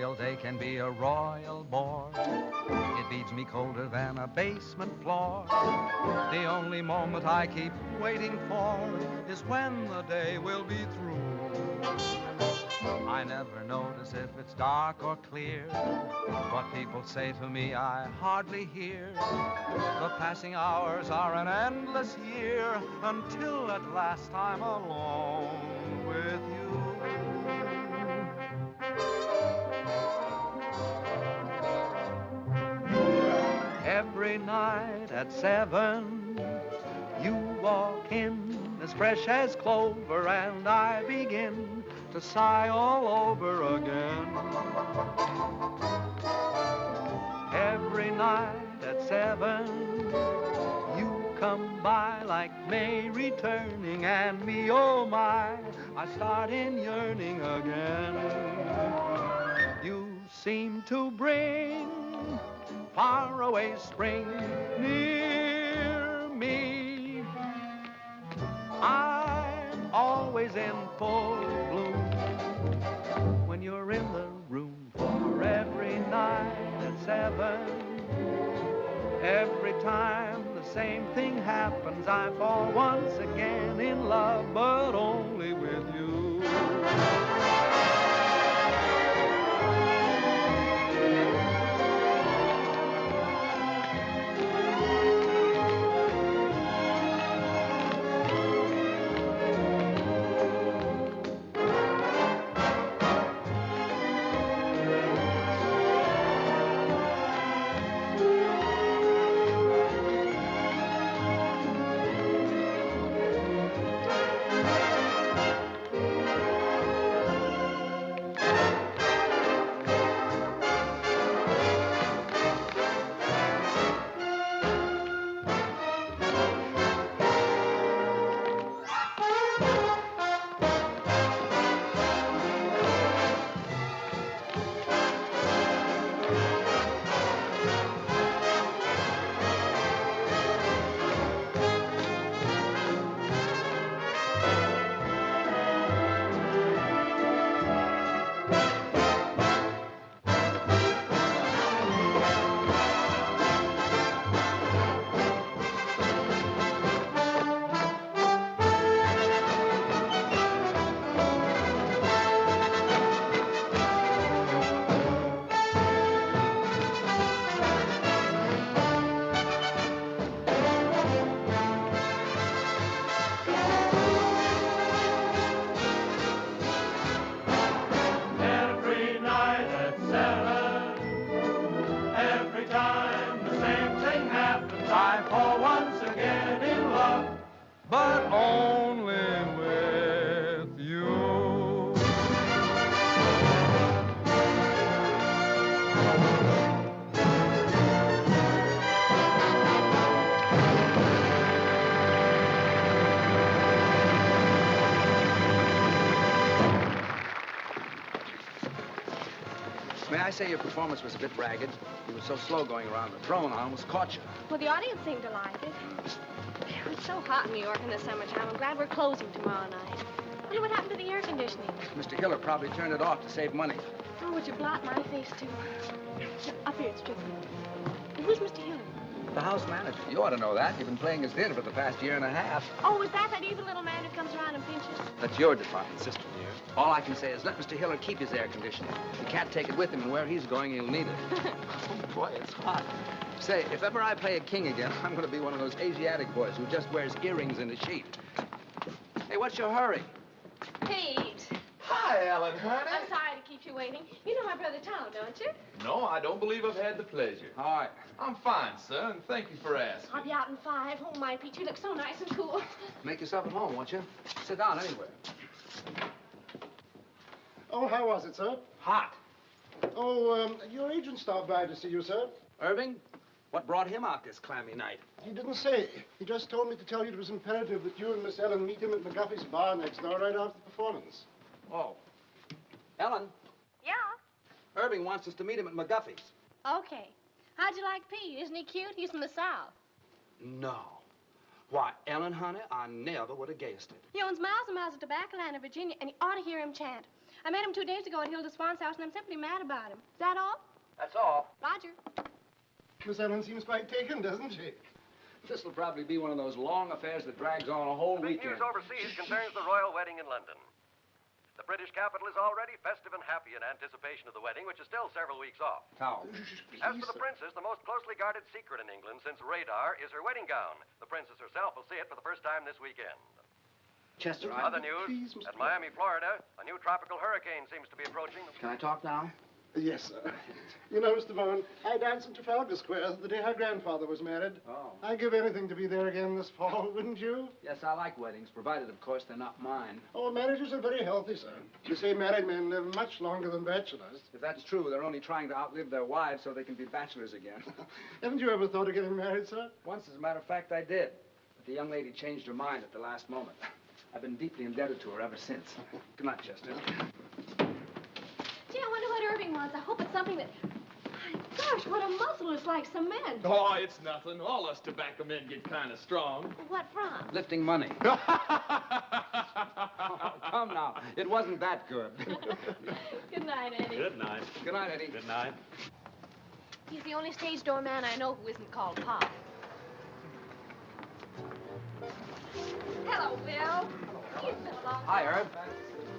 Memorial Day can be a royal bore. It beats me colder than a basement floor. The only moment I keep waiting for is when the day will be through. I never notice if it's dark or clear. What people say to me I hardly hear. The passing hours are an endless year until at last I'm alone with you. Every night at 7, you walk in as fresh as clover, and I begin to sigh all over again. Every night at 7, you come by like May returning, and me, oh my, I start in yearning again. You seem to bring faraway spring near me. I'm always in full bloom when you're in the room. For every night at 7, every time the same thing happens, I fall once again in love, but only with you. But only with you. May I say your performance was a bit ragged? You were so slow going around the throne, I almost caught you. Well, the audience seemed to like it. It's so hot in New York in the summertime. I'm glad we're closing tomorrow night. I wonder what happened to the air conditioning. Mr. Hiller probably turned it off to save money. Oh, would you blot my face, too? Up here, it's tricky. Who's Mr. Hiller? The house manager. You ought to know that. You've been playing his theater for the past year and a half. Oh, is that evil little man who comes around and pinches? That's your department, Sister dear. All I can say is let Mr. Hiller keep his air conditioning. He can't take it with him, and where he's going, he'll need it. Oh, boy, it's hot. Say, if ever I play a king again, I'm going to be one of those Asiatic boys who just wears earrings and a sheet. Hey, what's your hurry? Pete. Hi, Ellen, honey. I'm sorry to keep you waiting. You know my brother Tom, don't you? No, I don't believe I've had the pleasure. All right. I'm fine, sir, and thank you for asking. I'll be out in 5. Oh, my Pete, you look so nice and cool. Make yourself at home, won't you? Sit down anywhere. Oh, how was it, sir? Hot. Oh, your agent stopped by to see you, sir. Irving, what brought him out this clammy night? He didn't say. He just told me to tell you it was imperative that you and Miss Ellen meet him at McGuffey's bar next door right after the performance. Oh. Ellen, Yeah? Irving wants us to meet him at McGuffey's. Okay. How'd you like Pete? Isn't he cute? He's from the South. No. Why, Ellen, honey, I never would have guessed it. He owns miles and miles of tobacco land in Virginia, and you ought to hear him chant. I met him 2 days ago at Hilda Swan's house, and I'm simply mad about him. Is that all? That's all. Roger. Miss Ellen seems quite taken, doesn't she? This will probably be one of those long affairs that drags on a whole Big weekend. news overseas concerns the royal wedding in London. The British capital is already festive and happy in anticipation of the wedding, which is still several weeks off. How? As for the princess, the most closely guarded secret in England since radar is her wedding gown. The princess herself will see it for the first time this weekend. Chester, Other news, Please, Mr. at Miami, Florida, a new tropical hurricane seems to be approaching. Can I talk now? Yes, sir. You know, Mr. Vaughan, I danced in Trafalgar Square the day her grandfather was married. Oh. I'd give anything to be there again this fall, wouldn't you? Yes, I like weddings, provided, of course, they're not mine. Oh, marriages are very healthy, sir. You say married men live much longer than bachelors. If that's true, they're only trying to outlive their wives so they can be bachelors again. Haven't you ever thought of getting married, sir? Once, as a matter of fact, I did. But the young lady changed her mind at the last moment. I've been deeply indebted to her ever since. Good night, Chester. Gee, I wonder what Irving wants. I hope it's something that... My gosh, what a muscle. It's like cement. Oh, it's nothing. All us tobacco men get kind of strong. What from? Lifting money. Oh, come now. It wasn't that good. Good night, Eddie. Good night. Good night, Eddie. Good night. He's the only stage door man I know who isn't called Pop. Hello, Bill. You've been a long Hi, time. Herb.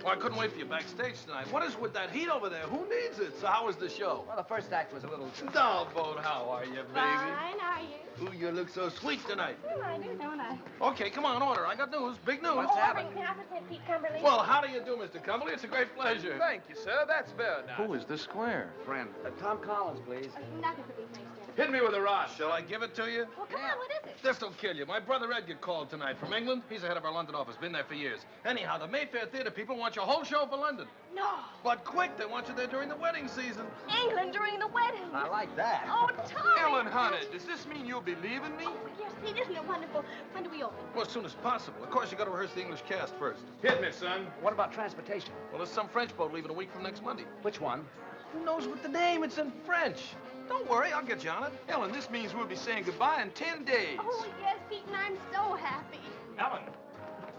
Well, I couldn't wait for you backstage tonight. What is with that heat over there? Who needs it? So how was the show? Well, the first act was a little... Doggone, how are you, baby? Fine, are you? Ooh, you look so sweet tonight. Well, I do, don't I? Okay, come on, order. I got news, big news. What's happening? Can I present Pete Cumberly? Well, how do you do, Mr. Cumberly? It's a great pleasure. Thank you, sir. That's very nice. Who is this square? Friend. Tom Collins, please. Nothing for these things, Jim. Hit me with a rod. Shall I give it to you? Well, come on, what is it? This will kill you. My brother Edgar called tonight from England. He's the head of our London office. Been there for years. Anyhow, the Mayfair Theater people want your whole show for London. No. But quick, they want you there during the wedding season. England during the wedding. I like that. Oh, Tommy. Ellen, honey, does this mean you'll be leaving me? Oh, yes, Pete, isn't it wonderful? When do we open? Well, as soon as possible. Of course, you got to rehearse the English cast first. Hit me, son. What about transportation? Well, there's some French boat leaving a week from next Monday. Which one? Who knows what the name? It's in French. Don't worry, I'll get you on it. Ellen, this means we'll be saying goodbye in 10 days. Oh, yes, Pete, and I'm so happy. Ellen.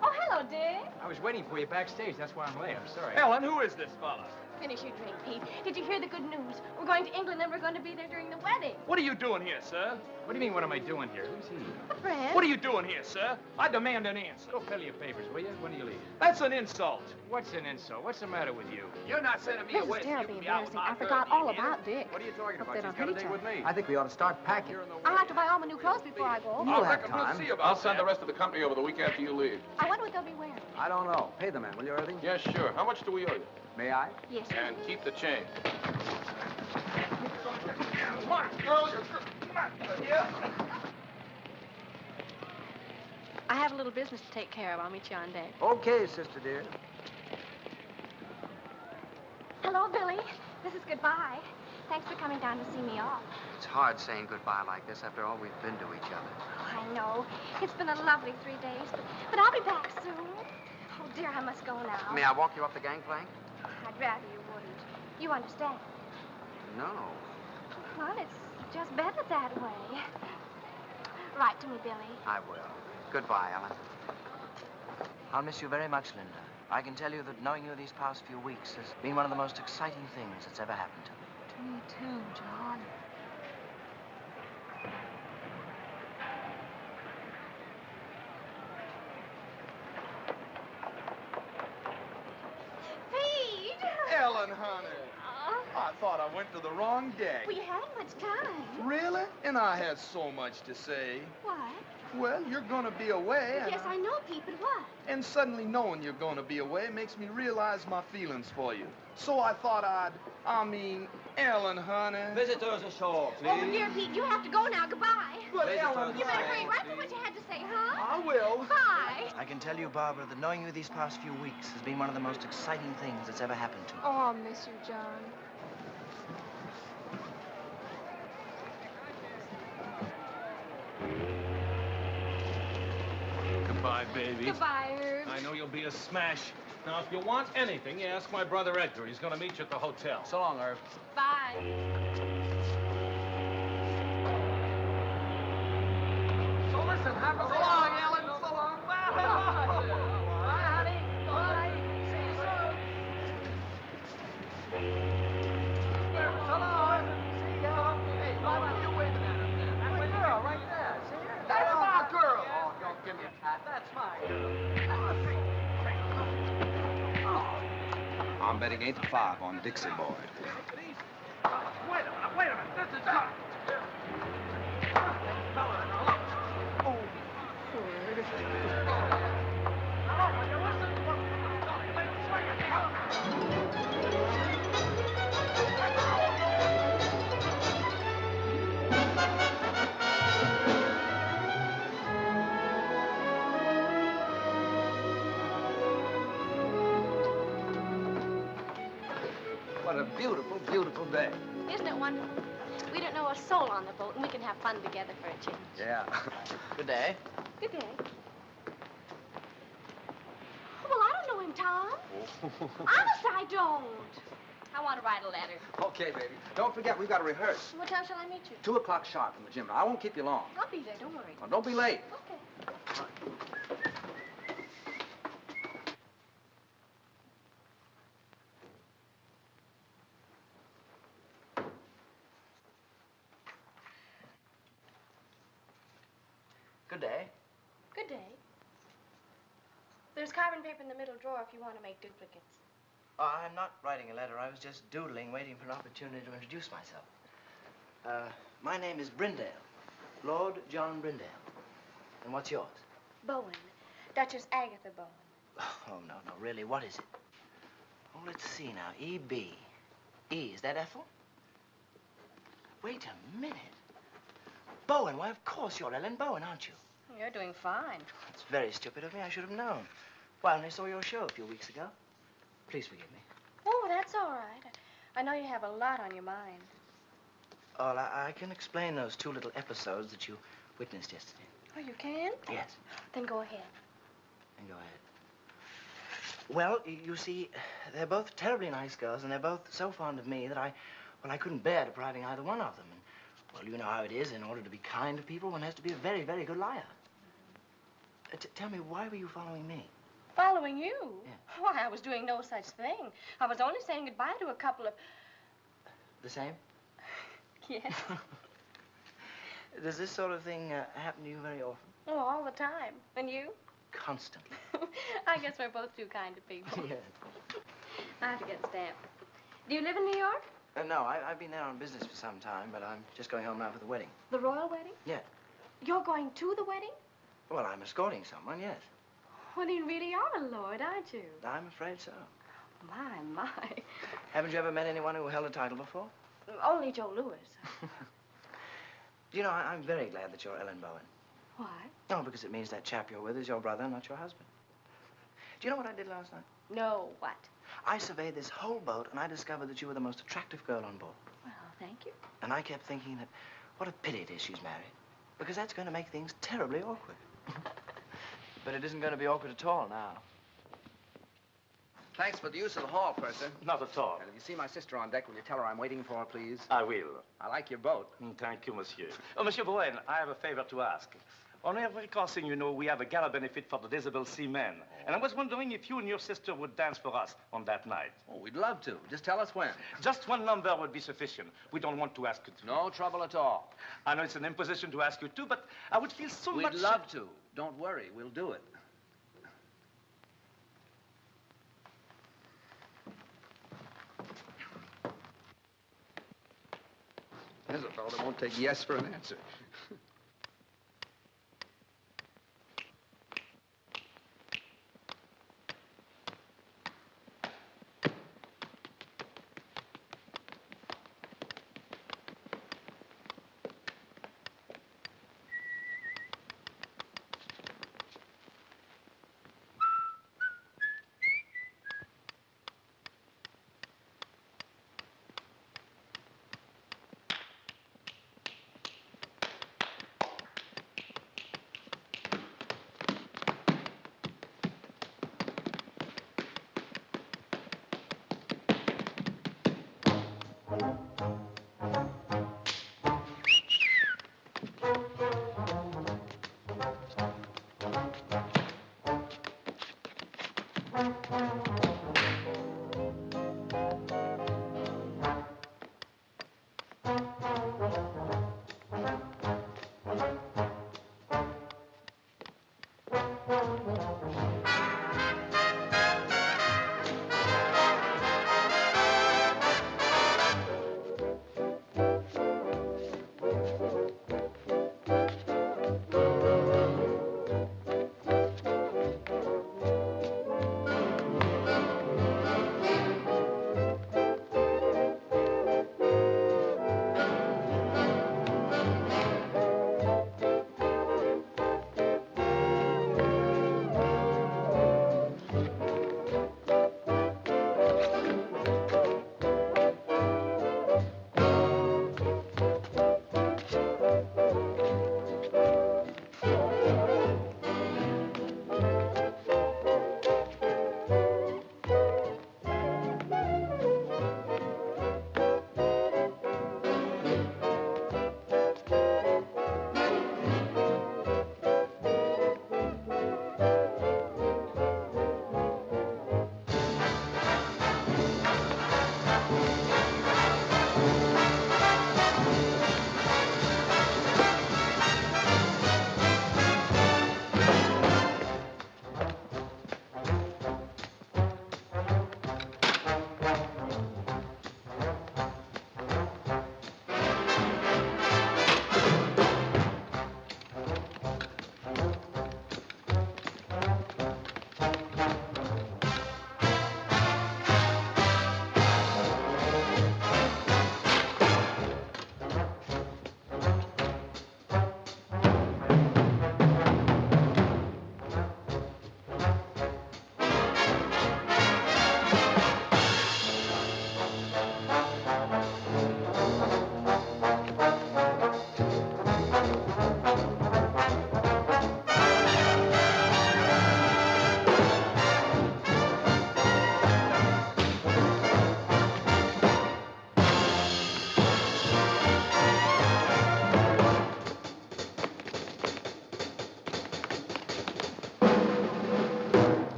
Oh, hello, Dick. I was waiting for you backstage. That's why I'm late. I'm sorry. Ellen, who is this fella? Finish your drink, Pete. Did you hear the good news? We're going to England and we're going to be there during the wedding. What are you doing here, sir? What do you mean, what am I doing here? Who's he? A friend. What are you doing here, sir? I demand an answer. Go fill your papers, will you? When do you leave? That's an insult. What's an insult? What's the matter with you? You're not sending me This away. is so you terribly can be out with embarrassing. my I forgot girl, all do you hear? about Dick. What are you talking Hope about? they She's don't got to hate date each with other. me. I think we ought to start packing. I'll have to buy all my new clothes before I go. You'll I have reckon we'll time. see about I'll send that. the rest of the company over the week after you leave. I wonder what they'll be wearing. I don't know. Pay the man, will you, Irving? Yes, sure. How much do we owe you? May I? Yes. And keep the change. Come on, girl. Come on. Yeah. I have a little business to take care of. I'll meet you on deck. Okay, sister dear. Hello, Billy. This is goodbye. Thanks for coming down to see me off. It's hard saying goodbye like this after all we've been to each other. Oh, I know. It's been a lovely 3 days, but I'll be back soon. Oh, dear, I must go now. May I walk you up the gangplank? I'd rather you wouldn't. You understand? No. Well, it's just better that way. Write to me, Billy. I will. Goodbye, Ellen. I'll miss you very much, Linda. I can tell you that knowing you these past few weeks has been one of the most exciting things that's ever happened to me. To me, too, John. Pete! Ellen, honey. I thought I went to the wrong deck. Well, you hadn't much time. Really? And I had so much to say. What? Well, you're gonna be away. Yes, I know, Pete, but what? And suddenly knowing you're gonna be away makes me realize my feelings for you. So I thought Ellen, honey. Visitors ashore, please. Oh, dear Pete, you have to go now. Goodbye. But Ellen, You better hurry right for what you had to say, huh? I will. Bye. I can tell you, Barbara, that knowing you these past few weeks has been one of the most exciting things that's ever happened to me. Oh, I'll miss you, John. Goodbye, baby. Goodbye, Herb. I know you'll be a smash. Now, if you want anything, you ask my brother Edgar. He's going to meet you at the hotel. So long, Irv. Bye. So listen, so long, Ellen. So long. Bye. Bye, honey. Bye. See you soon. wedding 8 to 5 on Dixie Board. Wait a minute. This is not... What a beautiful, beautiful day. Isn't it wonderful? We don't know a soul on the boat, and we can have fun together for a change. Yeah. Good day. Good day. Oh, well, I don't know him, Tom. Honest, I don't. I want to write a letter. Okay, baby. Don't forget, we've got to rehearse. What time shall I meet you? 2 o'clock sharp in the gym. Now, I won't keep you long. I'll be there, don't worry. Well, don't be late. Okay. Good day. Good day. There's carbon paper in the middle drawer if you want to make duplicates. Oh, I'm not writing a letter. I was just doodling, waiting for an opportunity to introduce myself. My name is Brindale. Lord John Brindale. And what's yours? Bowen. Duchess Agatha Bowen. Oh, no, really, what is it? Oh, let's see now. E.B. E, is that Ethel? Wait a minute. Bowen, why, of course you're Ellen Bowen, aren't you? You're doing fine. It's very stupid of me. I should have known. Well, I only saw your show a few weeks ago. Please forgive me. Oh, that's all right. I know you have a lot on your mind. Oh, I can explain those 2 little episodes that you witnessed yesterday. Oh, you can? Yes. Then go ahead. Then go ahead. Well, you see, they're both terribly nice girls, and they're both so fond of me that I couldn't bear depriving either one of them. And, well, you know how it is. In order to be kind to people, one has to be a very, very good liar. Tell me, why were you following me? Following you? Yeah. Why, I was doing no such thing. I was only saying goodbye to a couple of... The same? Yes. Does this sort of thing happen to you very often? Oh, all the time. And you? Constantly. I guess we're both too kind to people. Yes. I have to get stamped. Do you live in New York? No, I've been there on business for some time, but I'm just going home now for the wedding. The royal wedding? Yeah. You're going to the wedding? Well, I'm escorting someone, yes. Well, you really are a lord, aren't you? I'm afraid so. My. Haven't you ever met anyone who held a title before? Only Joe Louis. You know, I'm very glad that you're Ellen Bowen. Why? No, because it means that chap you're with is your brother, not your husband. Do you know what I did last night? No, what? I surveyed this whole boat, and I discovered that you were the most attractive girl on board. Well, thank you. And I kept thinking that what a pity it is she's married, because that's going to make things terribly awkward. But it isn't going to be awkward at all now. Thanks for the use of the hall, Purser. Not at all. And if you see my sister on deck, will you tell her I'm waiting for her, please? I will. I like your boat. Thank you, monsieur. Oh, Monsieur Bowen, I have a favor to ask. On every crossing, you know, we have a gala benefit for the disabled seamen. And I was wondering if you and your sister would dance for us on that night. Oh, we'd love to. Just tell us when. Just one number would be sufficient. We don't want to ask you to. No trouble at all. I know it's an imposition to ask you to, but I would feel so much... We'd love to. Don't worry. We'll do it. There's a fellow that won't take yes for an answer.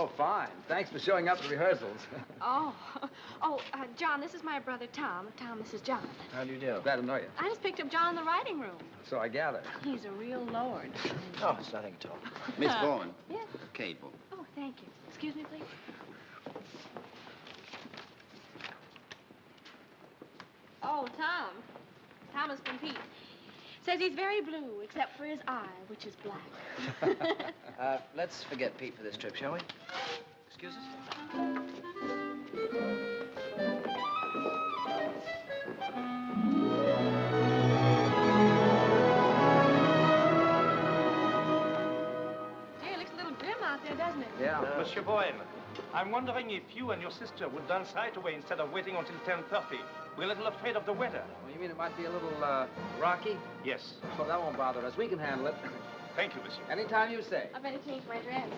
Oh, fine. Thanks for showing up at rehearsals. John, this is my brother Tom. Tom, this is John. How do you do? Glad to know you. I just picked up John in the writing room. So I gather. He's a real lord. Oh, it's nothing at all. Miss Bowen. Yes? Cable. Oh, thank you. Excuse me, please. Oh, Tom. Thomas from Pete. Says he's very blue, except for his eye, which is black. Let's forget Pete for this trip, shall we? Excuse us? Gee, it looks a little grim out there, doesn't it? Yeah. Monsieur Bowen, I'm wondering if you and your sister would dance right away instead of waiting until 10:30. We're a little afraid of the weather. Well, you mean it might be a little, rocky? Yes. Oh, that won't bother us. We can handle it. Thank you, monsieur. Anytime you say. I better change my dress.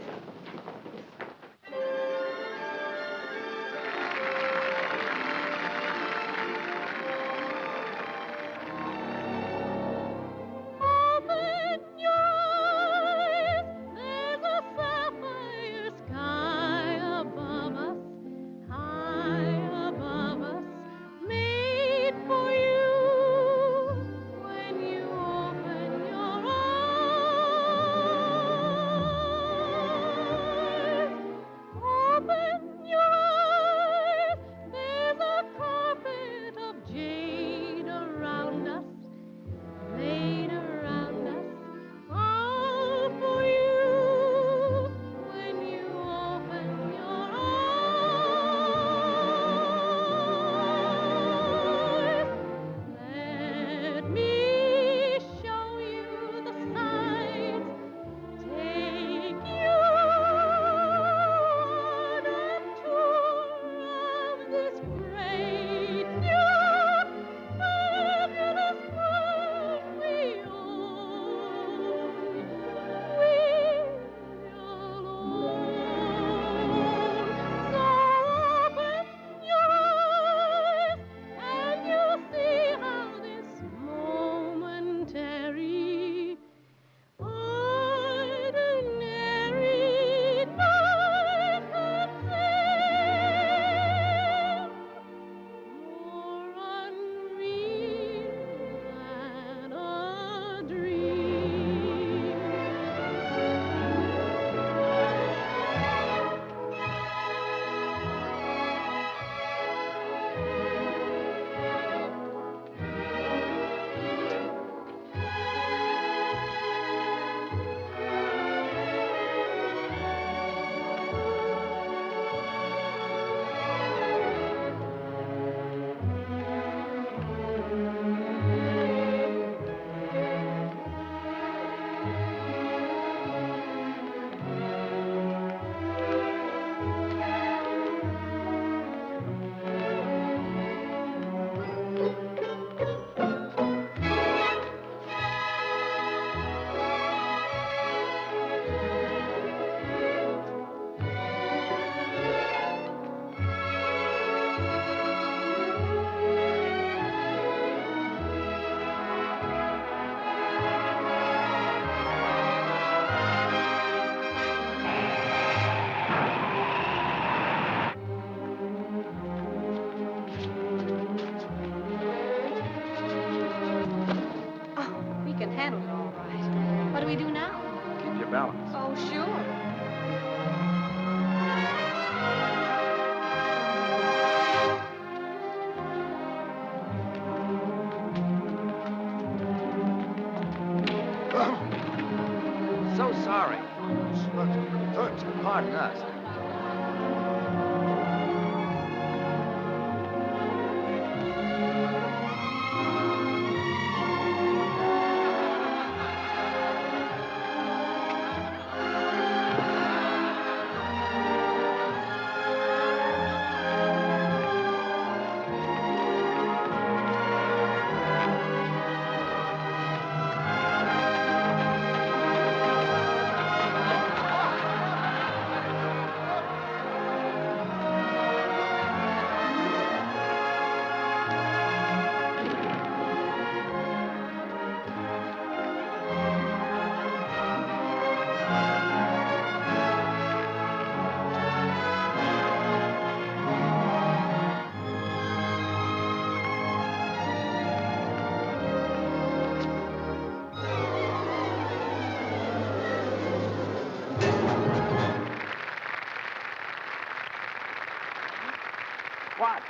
What?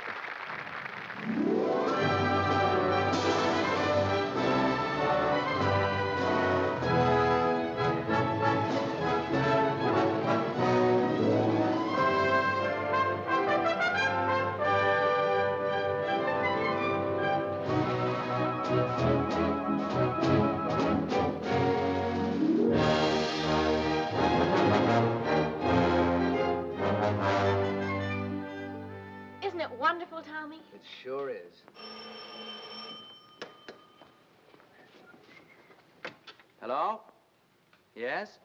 Isn't it wonderful, Tommy? It sure is. Hello? Yes?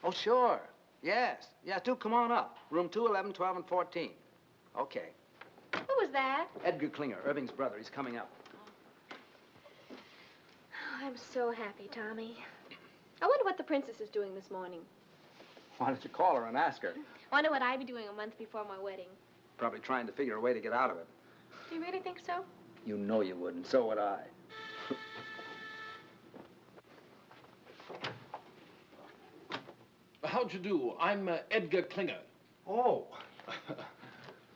Oh, sure. Yes. Yeah, do come on up. Room 2, 11, 12, and 14. Okay. Who was that? Edgar Klinger, Irving's brother. He's coming up. Oh, I'm so happy, Tommy. I wonder what the princess is doing this morning. Why don't you call her and ask her? Wonder what I'd be doing a month before my wedding. Probably trying to figure a way to get out of it. Do you really think so? You know you wouldn't. So would I. How'd you do? I'm Edgar Klinger. Oh.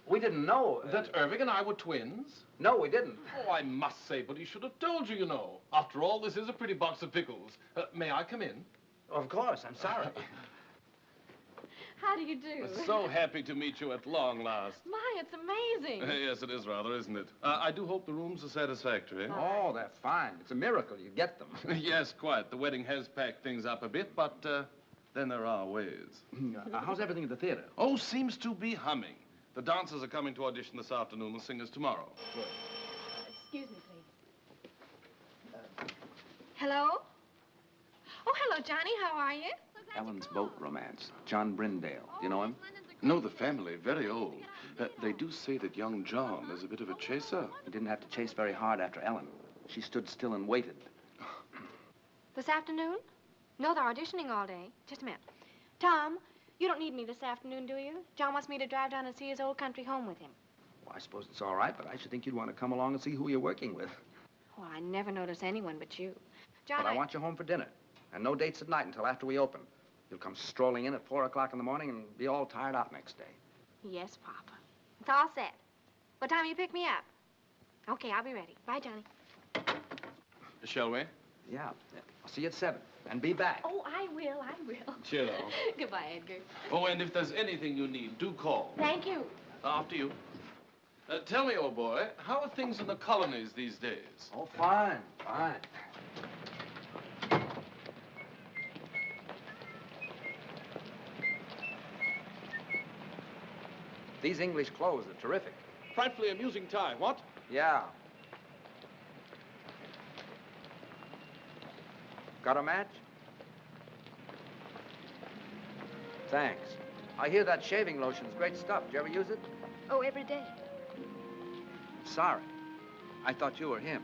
We didn't know. That Irving and I were twins? No, we didn't. Oh, I must say, but he should have told you, you know. After all, this is a pretty box of pickles. May I come in? Of course. I'm sorry. How do you do? So happy to meet you at long last. My, it's amazing. Yes, it is rather, isn't it? I do hope the rooms are satisfactory. Oh, they're fine. It's a miracle you get them. Yes, quite. The wedding has packed things up a bit, but then there are ways. How's everything at the theater? Oh, seems to be humming. The dancers are coming to audition this afternoon, the singers tomorrow. Good. Excuse me, please. Hello? Oh, hello, Johnny. How are you? Ellen's boat romance. John Brindale. You know him? No, the family, very old. They do say that young John is a bit of a chaser. He didn't have to chase very hard after Ellen. She stood still and waited. This afternoon? No, they're auditioning all day. Just a minute. Tom, you don't need me this afternoon, do you? John wants me to drive down and see his old country home with him. Well, I suppose it's all right, but I should think you'd want to come along and see who you're working with. Well, I never notice anyone but you. John, But I want you home for dinner. And no dates at night until after we open. You'll come strolling in at 4 o'clock in the morning and be all tired out next day. Yes, Papa. It's all set. What time will you pick me up? Okay, I'll be ready. Bye, Johnny. Shall we? Yeah. I'll see you at 7. And be back. Oh, I will. Cheerio. Goodbye, Edgar. Oh, and if there's anything you need, do call. Thank you. After you. Tell me, old boy, how are things in the colonies these days? Oh, fine, fine. These English clothes are terrific. Frightfully amusing tie, what? Yeah. Got a match? Thanks. I hear that shaving lotion's great stuff. Did you ever use it? Oh, every day. Sorry. I thought you were him.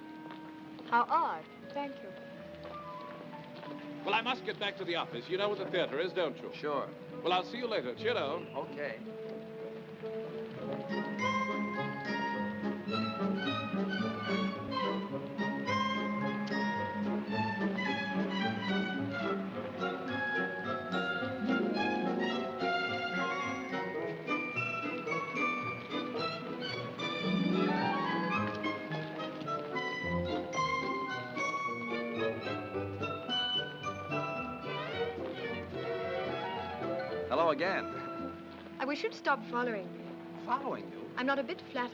How odd. Thank you. Well, I must get back to the office. You know where the theater is, don't you? Sure. Well, I'll see you later. Cheerio. Okay. Hello again. I wish you'd stop following me. Following you? I'm not a bit flattered.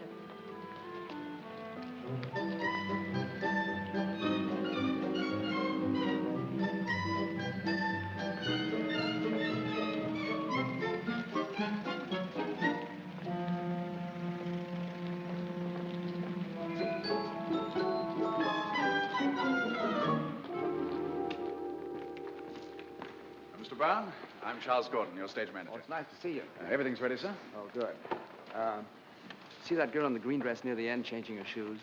Mr. Brown, I'm Charles Gordon, your stage manager. Oh, it's nice to see you. Everything's ready, sir? Oh, good. See that girl in the green dress near the end changing her shoes?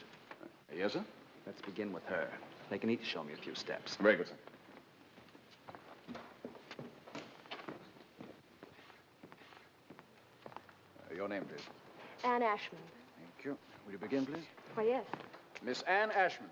Yes, sir? Let's begin with her. They can each show me a few steps. Very good, sir. Your name, please. Anne Ashman. Thank you. Will you begin, please? Why, yes. Miss Anne Ashman.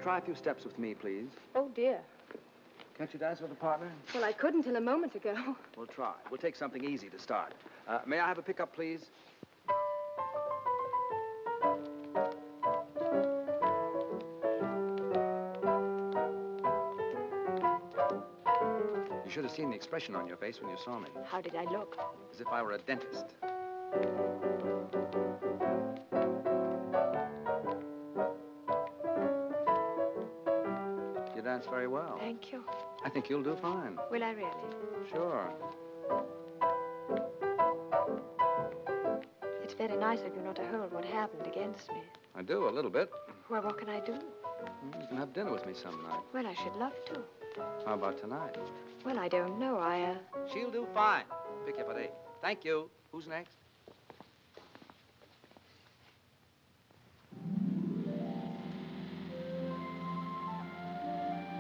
try a few steps with me, please? Oh, dear. Can't you dance with a partner? Well, I couldn't till a moment ago. We'll try. We'll take something easy to start. May I have a pickup, please? You should have seen the expression on your face when you saw me. How did I look? As if I were a dentist. You dance very well. Thank you. I think you'll do fine. Will I really? Sure. It's very nice of you not to hold what happened against me. I do, a little bit. Well, what can I do? You can have dinner with me some night. Well, I should love to. How about tonight? Well, I don't know. She'll do fine. Pick you up at 8. Thank you. Who's next?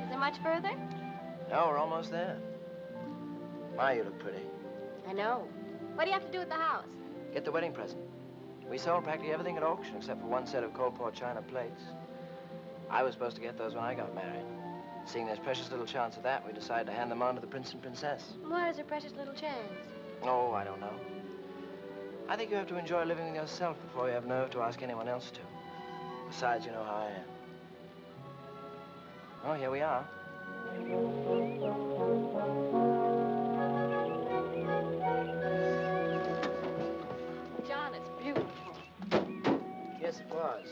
Is it much further? No, we're almost there. My, you look pretty. I know. What do you have to do with the house? Get the wedding present. We sold practically everything at auction except for one set of Coalport china plates. I was supposed to get those when I got married. Seeing there's precious little chance of that, we decided to hand them on to the prince and princess. Why is there precious little chance? Oh, I don't know. I think you have to enjoy living with yourself before you have nerve to ask anyone else to. Besides, you know how I am. Oh, here we are. John, it's beautiful. Yes, it was.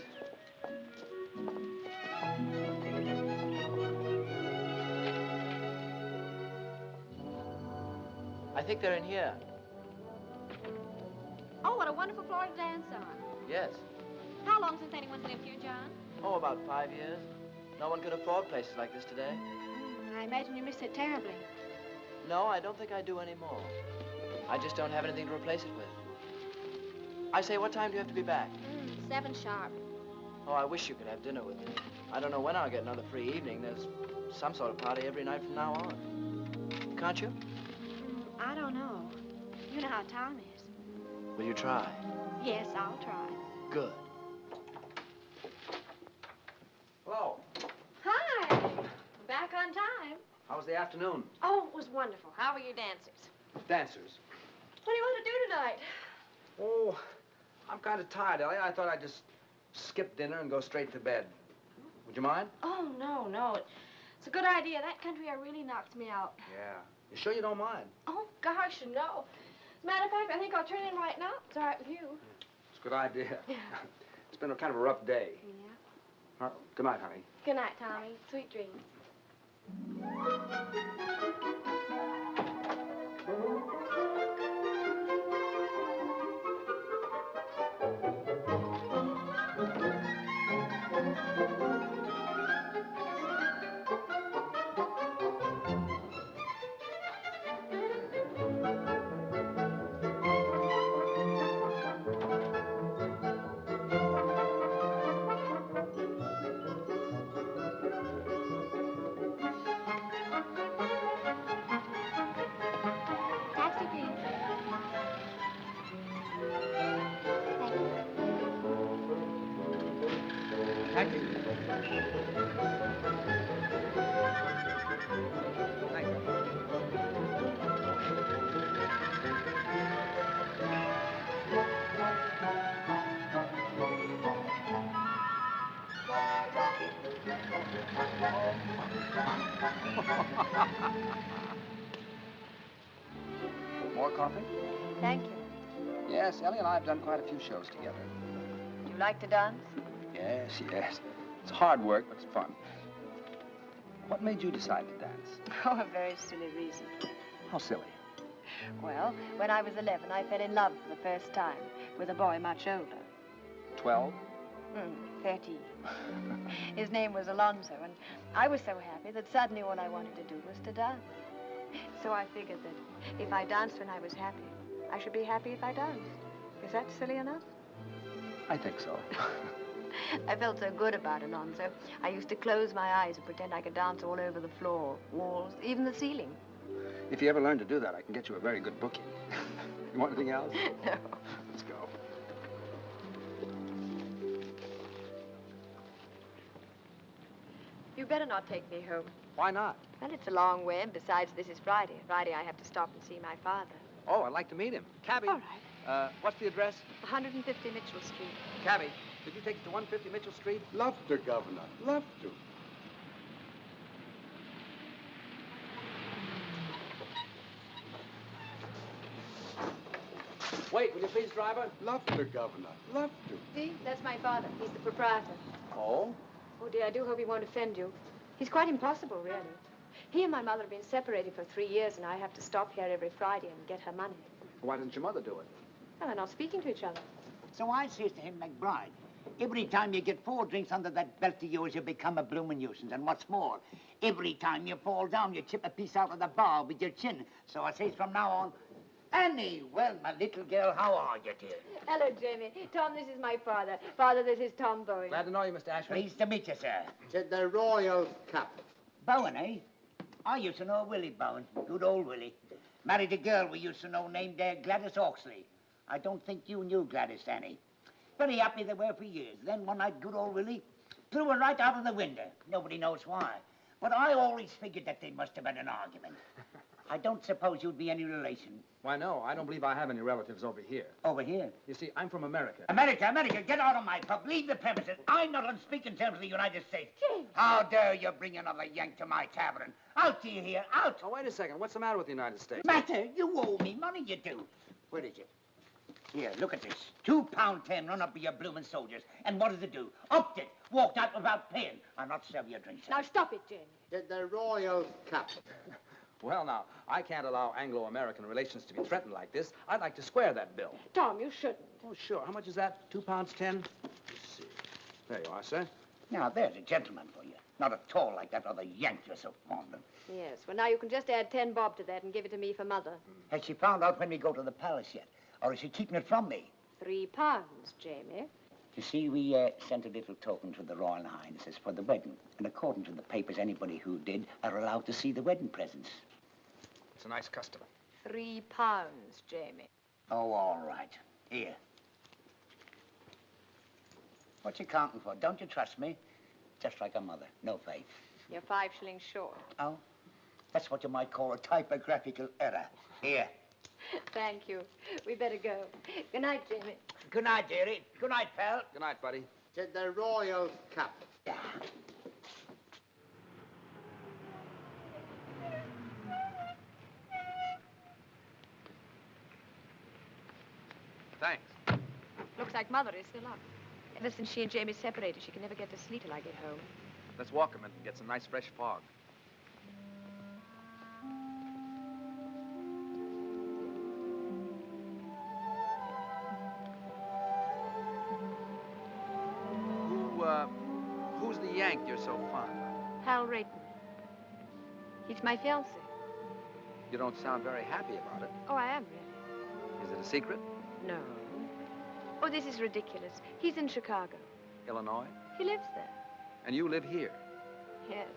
I think they're in here. Oh, what a wonderful floor to dance on. Yes. How long since anyone's lived here, John? Oh, about 5 years. No one can afford places like this today. I imagine you miss it terribly. No, I don't think I do anymore. I just don't have anything to replace it with. I say, what time do you have to be back? 7 sharp. Oh, I wish you could have dinner with me. I don't know when I'll get another free evening. There's some sort of party every night from now on. Can't you? I don't know. You know how Tom is. Will you try? Yes, I'll try. Good. Hello. Hi. Back on time. How was the afternoon? Oh, it was wonderful. How were your dancers? Dancers. What do you want to do tonight? Oh, I'm kind of tired, Ellie. I thought I'd just skip dinner and go straight to bed. Would you mind? Oh, no, no. It's a good idea. That country air really knocks me out. Yeah. You sure you don't mind? Oh, gosh, no. As a matter of fact, I think I'll turn in right now. It's all right with you. It's a good idea. It's been a kind of a rough day. Yeah. Good night, honey. Good night, Tommy. Sweet dreams. Thank you. Thank you. More coffee? Thank you. Yes, Ellie and I have done quite a few shows together. Do you like to dance? Yes, yes. It's hard work, but it's fun. What made you decide to dance? Oh, a very silly reason. How silly. Well, when I was 11, I fell in love for the first time with a boy much older. 12? 13. His name was Alonzo, and I was so happy that suddenly all I wanted to do was to dance. So I figured that if I danced when I was happy, I should be happy if I danced. Is that silly enough? I think so. I felt so good about Alonzo. I used to close my eyes and pretend I could dance all over the floor, walls, even the ceiling. If you ever learn to do that, I can get you a very good booking. You want anything else? No. Let's go. you better not take me home. Why not? Well, it's a long way, and besides, this is Friday. Friday, I have to stop and see my father. Oh, I'd like to meet him. Cabby. All right. What's the address? 150 Mitchell Street. Cabby, could you take us to 150 Mitchell Street? Love to, Governor. Love to. Wait, will you please, driver? Love to, Governor. Love to. See, that's my father. He's the proprietor. Oh? Oh, dear, I do hope he won't offend you. He's quite impossible, really. He and my mother have been separated for 3 years, and I have to stop here every Friday and get her money. Why didn't your mother do it? Well, they're not speaking to each other. So I says to him, McBride, every time you get 4 drinks under that belt of yours, you become a bloomin' nuisance. And what's more, every time you fall down, you chip a piece out of the bar with your chin. So I says from now on, Annie, well, my little girl, how are you, dear? Hello, Jamie. Tom, this is my father. Father, this is Tom Bowen. Glad to know you, Mr. Ashford. Pleased to meet you, sir. To the Royal Cup. Bowen, eh? I used to know Willie Bowen. Good old Willie. Married a girl we used to know named Gladys Oxley. I don't think you knew Gladys, Annie. Very happy they were for years. Then one night, good old Willie threw her right out of the window. Nobody knows why. But I always figured that they must have had an argument. I don't suppose you'd be any relation. Why, no. I don't believe I have any relatives over here. Over here? You see, I'm from America. America, get out of my pub. Leave the premises. I'm not on speaking terms with the United States. James. How dare you bring another Yank to my tavern? Out to you here, out. Oh, wait a second. What's the matter with the United States? Matter? You owe me money, you do. Where is it? Here, look at this. £2.10 run up with your bloomin' soldiers. And what does it do? Upped it. Walked out without paying. I'll not serve you a drink, sir. Now, stop it, Jamie. To the Royal Cup. Well, now, I can't allow Anglo-American relations to be threatened like this. I'd like to square that bill. Tom, you shouldn't. Oh, sure. How much is that? £2.10? Let's see. There you are, sir. Now, there's a gentleman for you. Not at all like that other Yank you're so fond of. Yes, well, now you can just add 10 bob to that and give it to me for Mother. Has she found out when we go to the palace yet? Or is she keeping it from me? £3, Jamie. You see, we sent a little token to the Royal Highnesses for the wedding. And according to the papers, anybody who did are allowed to see the wedding presents. It's a nice custom. £3, Jamie. Oh, all right. Here. What you counting for? Don't you trust me? Just like a mother. No faith. You're 5 shillings short. Oh? That's what you might call a typographical error. Here. Thank you. We better go. Good night, Jamie. Good night, dearie. Good night, pal. Good night, buddy. To the Royal Cup. Yeah. Thanks. Looks like Mother is still up. Ever since she and Jamie separated, she can never get to sleep till I get home. Let's walk a minute and get some nice fresh fog. Who's the Yank you're so fond of? Hal Rayton. He's my fiancé. You don't sound very happy about it. Oh, I am, really. Is it a secret? No. Oh, this is ridiculous. He's in Chicago. Illinois? He lives there. And you live here? Yes.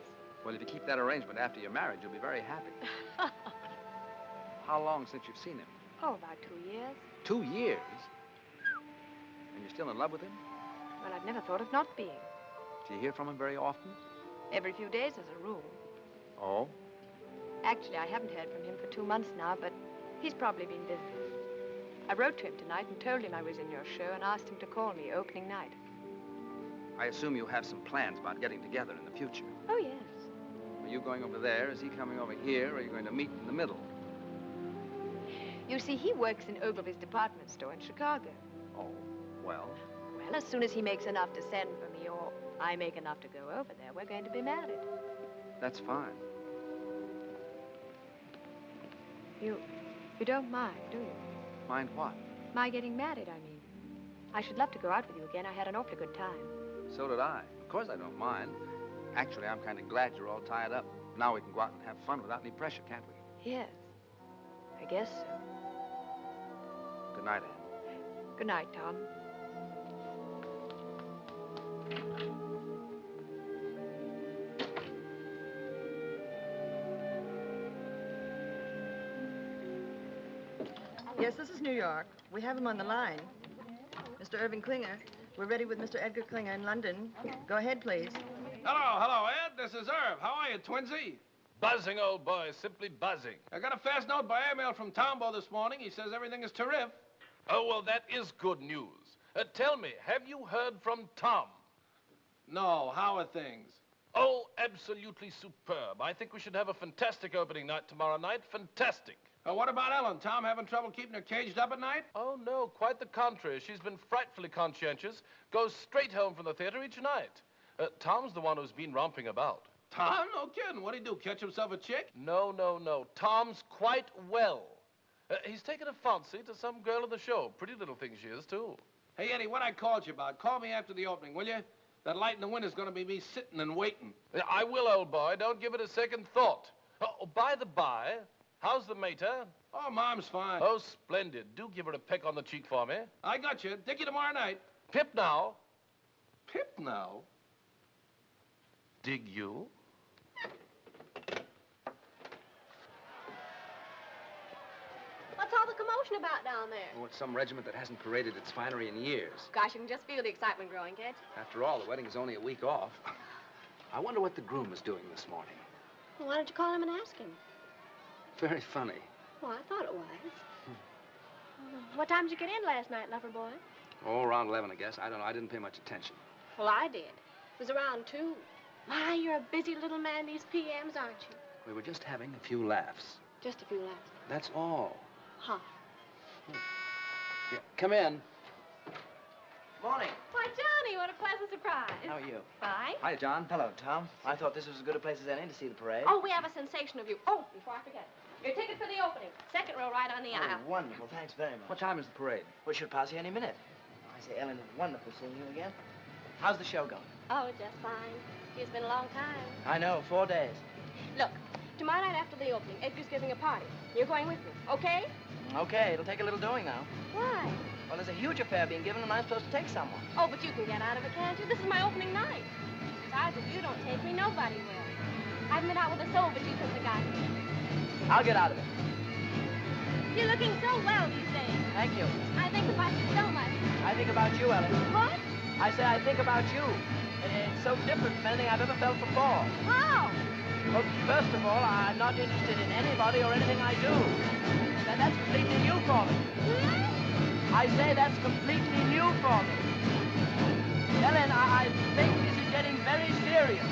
Well, if you keep that arrangement after your marriage, you'll be very happy. How long since you've seen him? Oh, about 2 years. 2 years? And you're still in love with him? Well, I've never thought of not being. Do you hear from him very often? Every few days, as a rule. Oh? Actually, I haven't heard from him for 2 months now, but he's probably been busy. I wrote to him tonight and told him I was in your show and asked him to call me opening night. I assume you have some plans about getting together in the future. Oh, yes. Are you going over there? Is he coming over here? Or are you going to meet in the middle? You see, he works in Ogilvy's department store in Chicago. Oh, well? Well, as soon as he makes enough to send for me, or I make enough to go over there, we're going to be married. That's fine. You don't mind, do you? Mind what? My getting married, I mean. I should love to go out with you again. I had an awfully good time. So did I. Of course I don't mind. Actually, I'm kind of glad you're all tied up. Now we can go out and have fun without any pressure, can't we? Yes. I guess so. Good night, Anne. Good night, Tom. Yes, this is New York. We have him on the line. Mr. Irving Klinger. We're ready with Mr. Edgar Klinger in London. Go ahead, please. Hello, Ed. This is Irv. How are you, twinsy? Buzzing, old boy. Simply buzzing. I got a fast note by email from Tombo this morning. He says everything is terrific. Oh, well, that is good news. Tell me, have you heard from Tom? No, how are things? Oh, absolutely superb. I think we should have a fantastic opening night tomorrow night. Fantastic. What about Ellen? Tom having trouble keeping her caged up at night? Oh, no, quite the contrary. She's been frightfully conscientious. Goes straight home from the theater each night. Tom's the one who's been romping about. Tom? No kidding. What'd he do, catch himself a chick? No, no, no. Tom's quite well. He's taken a fancy to some girl in the show. Pretty little thing she is, too. Hey, Eddie, what I called you about, call me after the opening, will you? That light in the window's gonna be me sitting and waiting. I will, old boy. Don't give it a second thought. Oh, by the by, how's the mater? Oh, Mom's fine. Oh, splendid. Do give her a peck on the cheek for me. I got you. Dick you tomorrow night. Pip now. Pip now? Dig you? What's all the commotion about down there? Oh, it's some regiment that hasn't paraded its finery in years. Gosh, you can just feel the excitement growing, can't you? After all, the wedding is only a week off. I wonder what the groom was doing this morning. Well, why don't you call him and ask him? Very funny. Well, I thought it was. What time did you get in last night, lover boy? Oh, around 11, I guess. I don't know. I didn't pay much attention. Well, I did. It was around 2. My, you're a busy little man these PMs, aren't you? We were just having a few laughs. Just a few laughs. That's all. Huh. Yeah, come in. Morning. Why, Johnny, what a pleasant surprise. How are you? Fine. Hi, John. Hello, Tom. I thought this was as good a place as any to see the parade. Oh, we have a sensation of you. Oh, before I forget. Your ticket for the opening. Second row right on the aisle. Wonderful. Thanks very much. What time is the parade? We should pass you any minute. I say, Ellen, it's wonderful seeing you again. How's the show going? Oh, just fine. It's been a long time. I know, 4 days. Look, tomorrow night after the opening, Edgar's giving a party. You're going with me, okay? Okay, it'll take a little doing now. Why? Well, there's a huge affair being given, and I'm supposed to take someone. Oh, but you can get out of it, can't you? This is my opening night. Besides, if you don't take me, nobody will. I haven't been out with a soul but you since I got here. I'll get out of it. You're looking so well these days. Thank you. I think about you so much. I think about you, Ellen. What? I say I think about you. It's so different from anything I've ever felt before. How? Well, first of all, I'm not interested in anybody or anything I do. That's completely new for me. I say that's completely new for me. Ellen, I think this is getting very serious.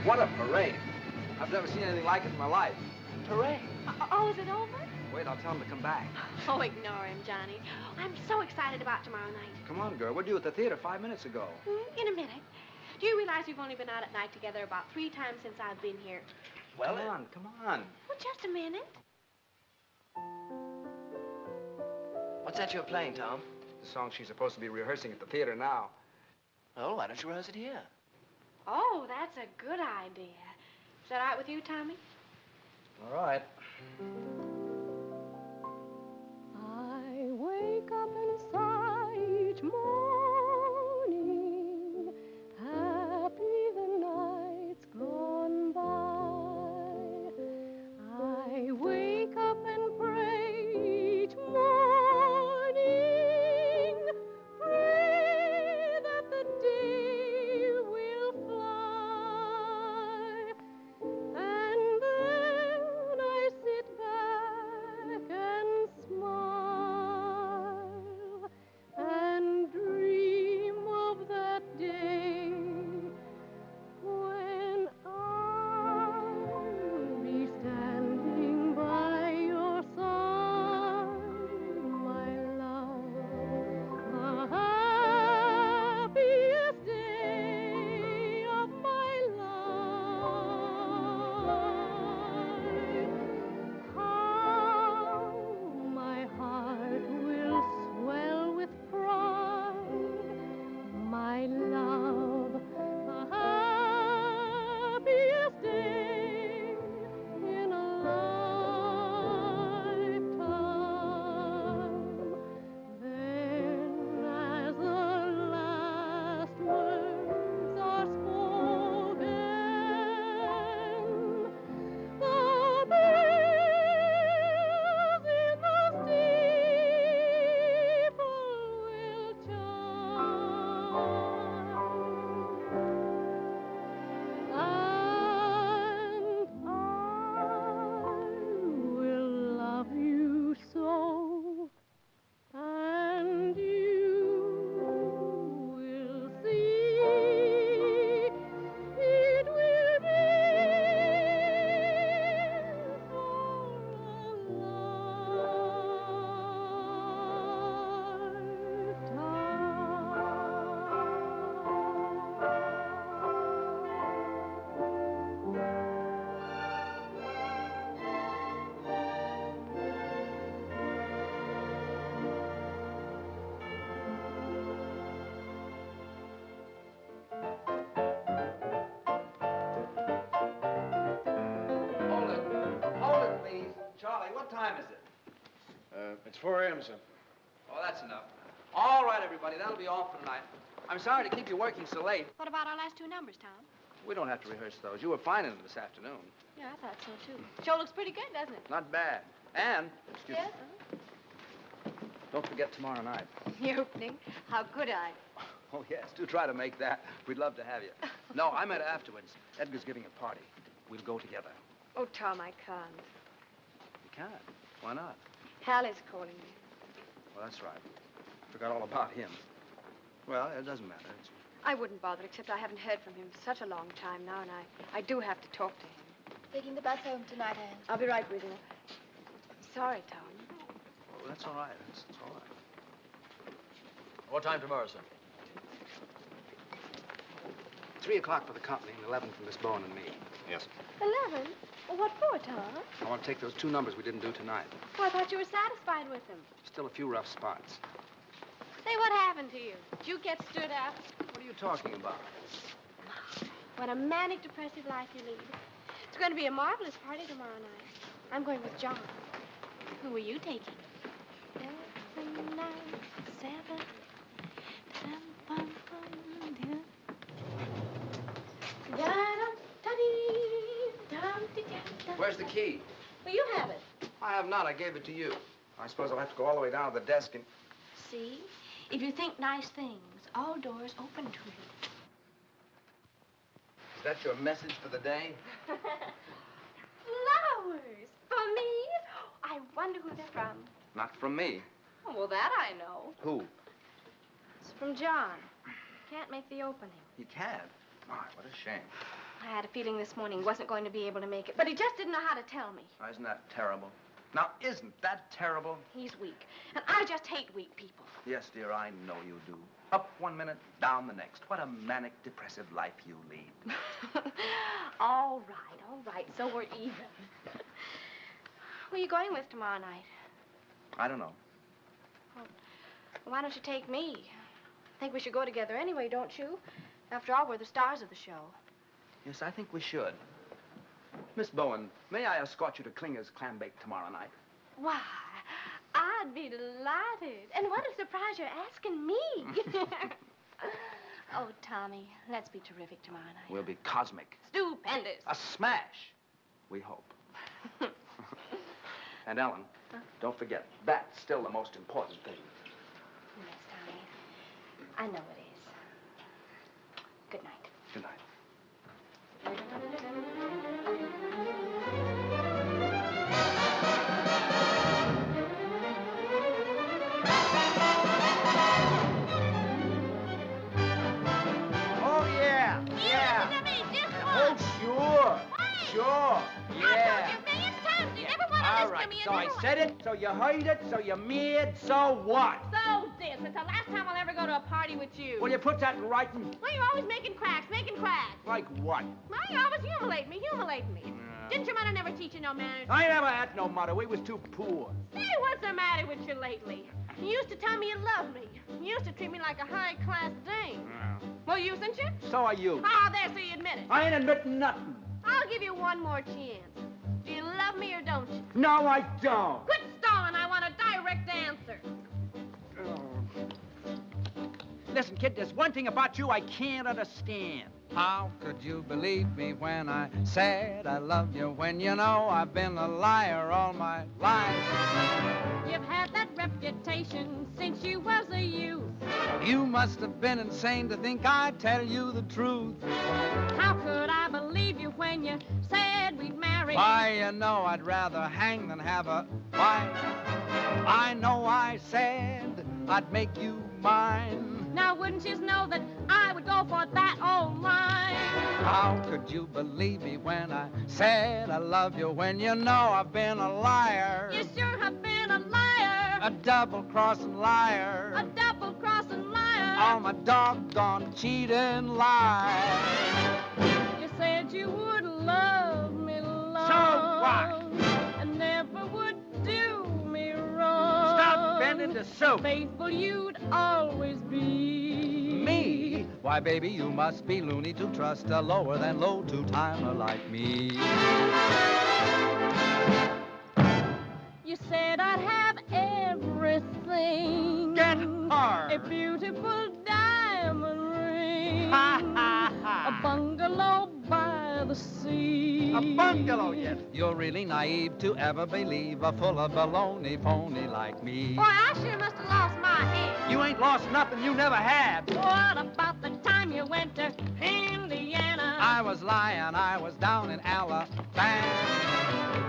What a parade. I've never seen anything like it in my life. Parade? Oh, is it over? Wait, I'll tell him to come back. Oh, ignore him, Johnny. I'm so excited about tomorrow night. Come on, girl. We're due at the theater 5 minutes ago. In a minute. Do you realize we've only been out at night together about 3 times since I've been here? Well, come on. Well, just a minute. What's that you're playing, Tom? The song she's supposed to be rehearsing at the theater now. Oh, why don't you rehearse it here? Oh, that's a good idea. Is that all right with you, Tommy? All right. I wake up inside each morning, happy the night's gone by. I wake up and pray each morning, pray that the day will fly, and then I sit back What time is it? It's 4 a.m., sir. Oh, that's enough. All right, everybody, that'll be all for tonight. I'm sorry to keep you working so late. What about our last two numbers, Tom? We don't have to rehearse those. You were fine in them this afternoon. Yeah, I thought so, too. Show looks pretty good, doesn't it? Not bad. And, excuse Yes? me, don't forget tomorrow night. The opening? How could I? Oh, yes, do try to make that. We'd love to have you. No, I meant afterwards. Edgar's giving a party. We'll go together. Oh, Tom, I can't. You can't? Why not? Hal is calling me. Well, that's right. Forgot all about him. Well, it doesn't matter. I wouldn't bother, except I haven't heard from him for such a long time now, and I do have to talk to him. Taking the bus home tonight, Anne. I'll be right with you. Sorry, Tom. Oh, that's all right. That's all right. What time tomorrow, sir? 3 o'clock for the company and 11 for Miss Bowen and me. Yes. 11? Well, what for, Tom? I want to take those 2 numbers we didn't do tonight. Oh, I thought you were satisfied with them. Still a few rough spots. Say, what happened to you? Did you get stood up? What are you talking about? What a manic, depressive life you lead. It's going to be a marvelous party tomorrow night. I'm going with John. Who are you taking? 7, 9, 7. Where's the key? Well, you have it. I have not. I gave it to you. I suppose I'll have to go all the way down to the desk and... See? If you think nice things, all doors open to you. Is that your message for the day? Flowers! For me? I wonder who they're from. Not from me. Oh, well, that I know. Who? It's from John. Can't make the opening. He can't? My, what a shame. I had a feeling this morning he wasn't going to be able to make it, but he just didn't know how to tell me. Oh, isn't that terrible? Now, isn't that terrible? He's weak, and I just hate weak people. Yes, dear, I know you do. Up 1 minute, down the next. What a manic, depressive life you lead. All right, so we're even. Who are you going with tomorrow night? I don't know. Well, why don't you take me? I think we should go together anyway, don't you? After all, we're the stars of the show. Yes, I think we should. Miss Bowen, may I escort you to Klinger's clam bake tomorrow night? Why, I'd be delighted. And what a surprise you're asking me. Oh, Tommy, let's be terrific tomorrow night. We'll be cosmic. Stupendous. A smash, we hope. And Ellen, don't forget, that's still the most important thing. Yes, Tommy. I know it is. Good night. Good night. Oh, yeah. Oh, sure. Sure. I told you a million times. You never want to All listen right, to me so I anymore. said it, so you heard it, so you mad, so what? So this. It's the last time I'll ever go to a party with you. Well, you put that in writing. Well, you're always making cracks. Like what? Well, you always humiliate me. Didn't your mother never teach you no manners? I never had no mother. We was too poor. Say, what's the matter with you lately? You used to tell me you loved me. You used to treat me like a high-class dame. Well, usen't you? So are you. Oh, there, so you admit it. I ain't admitting nothing. I'll give you one more chance. Do you love me or don't you? No, I don't. Quit stalling. I want a direct answer. Listen, kid, there's one thing about you I can't understand. How could you believe me when I said I love you, when you know I've been a liar all my life? You've had that reputation since you was a youth. You must have been insane to think I'd tell you the truth. How could I believe you when you said we'd marry? Why, you know I'd rather hang than have a wife. I know I said I'd make you mine. Now, wouldn't you know that I would go for that old line? How could you believe me when I said I love you, when you know I've been a liar? You sure have been a liar. A double-crossing liar. A double-crossing liar. All my doggone cheating lies. You said you would love me long. So what? And never would do me wrong. Stop bending the soup. Faithful you'd always be. Me? Why, baby, you must be loony to trust a lower than low two-timer like me. said I'd have everything. Get her. A beautiful diamond ring. Ha, ha, ha. A bungalow by the sea. A bungalow, yes. You're really naive to ever believe a full of baloney phony like me. Boy, I sure must have lost my head. You ain't lost nothing you never had. What about the time you went to Indiana? I was lying, I was down in Alabama.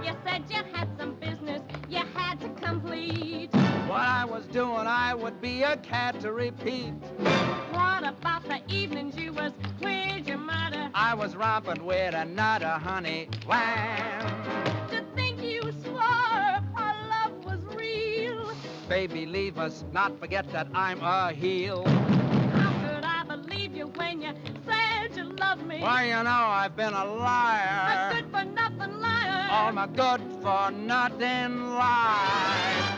You said you had some business you had to complete. What I was doing, I would be a cat to repeat. What about the evenings you was with your mother? I was romping with another honey lamb. To think you swore our love was real. Baby, leave us, not forget that I'm a heel. How could I believe you when you said you loved me? Well, you know, I've been a liar. A good-for-nothing liar. All my good-for-nothing lies.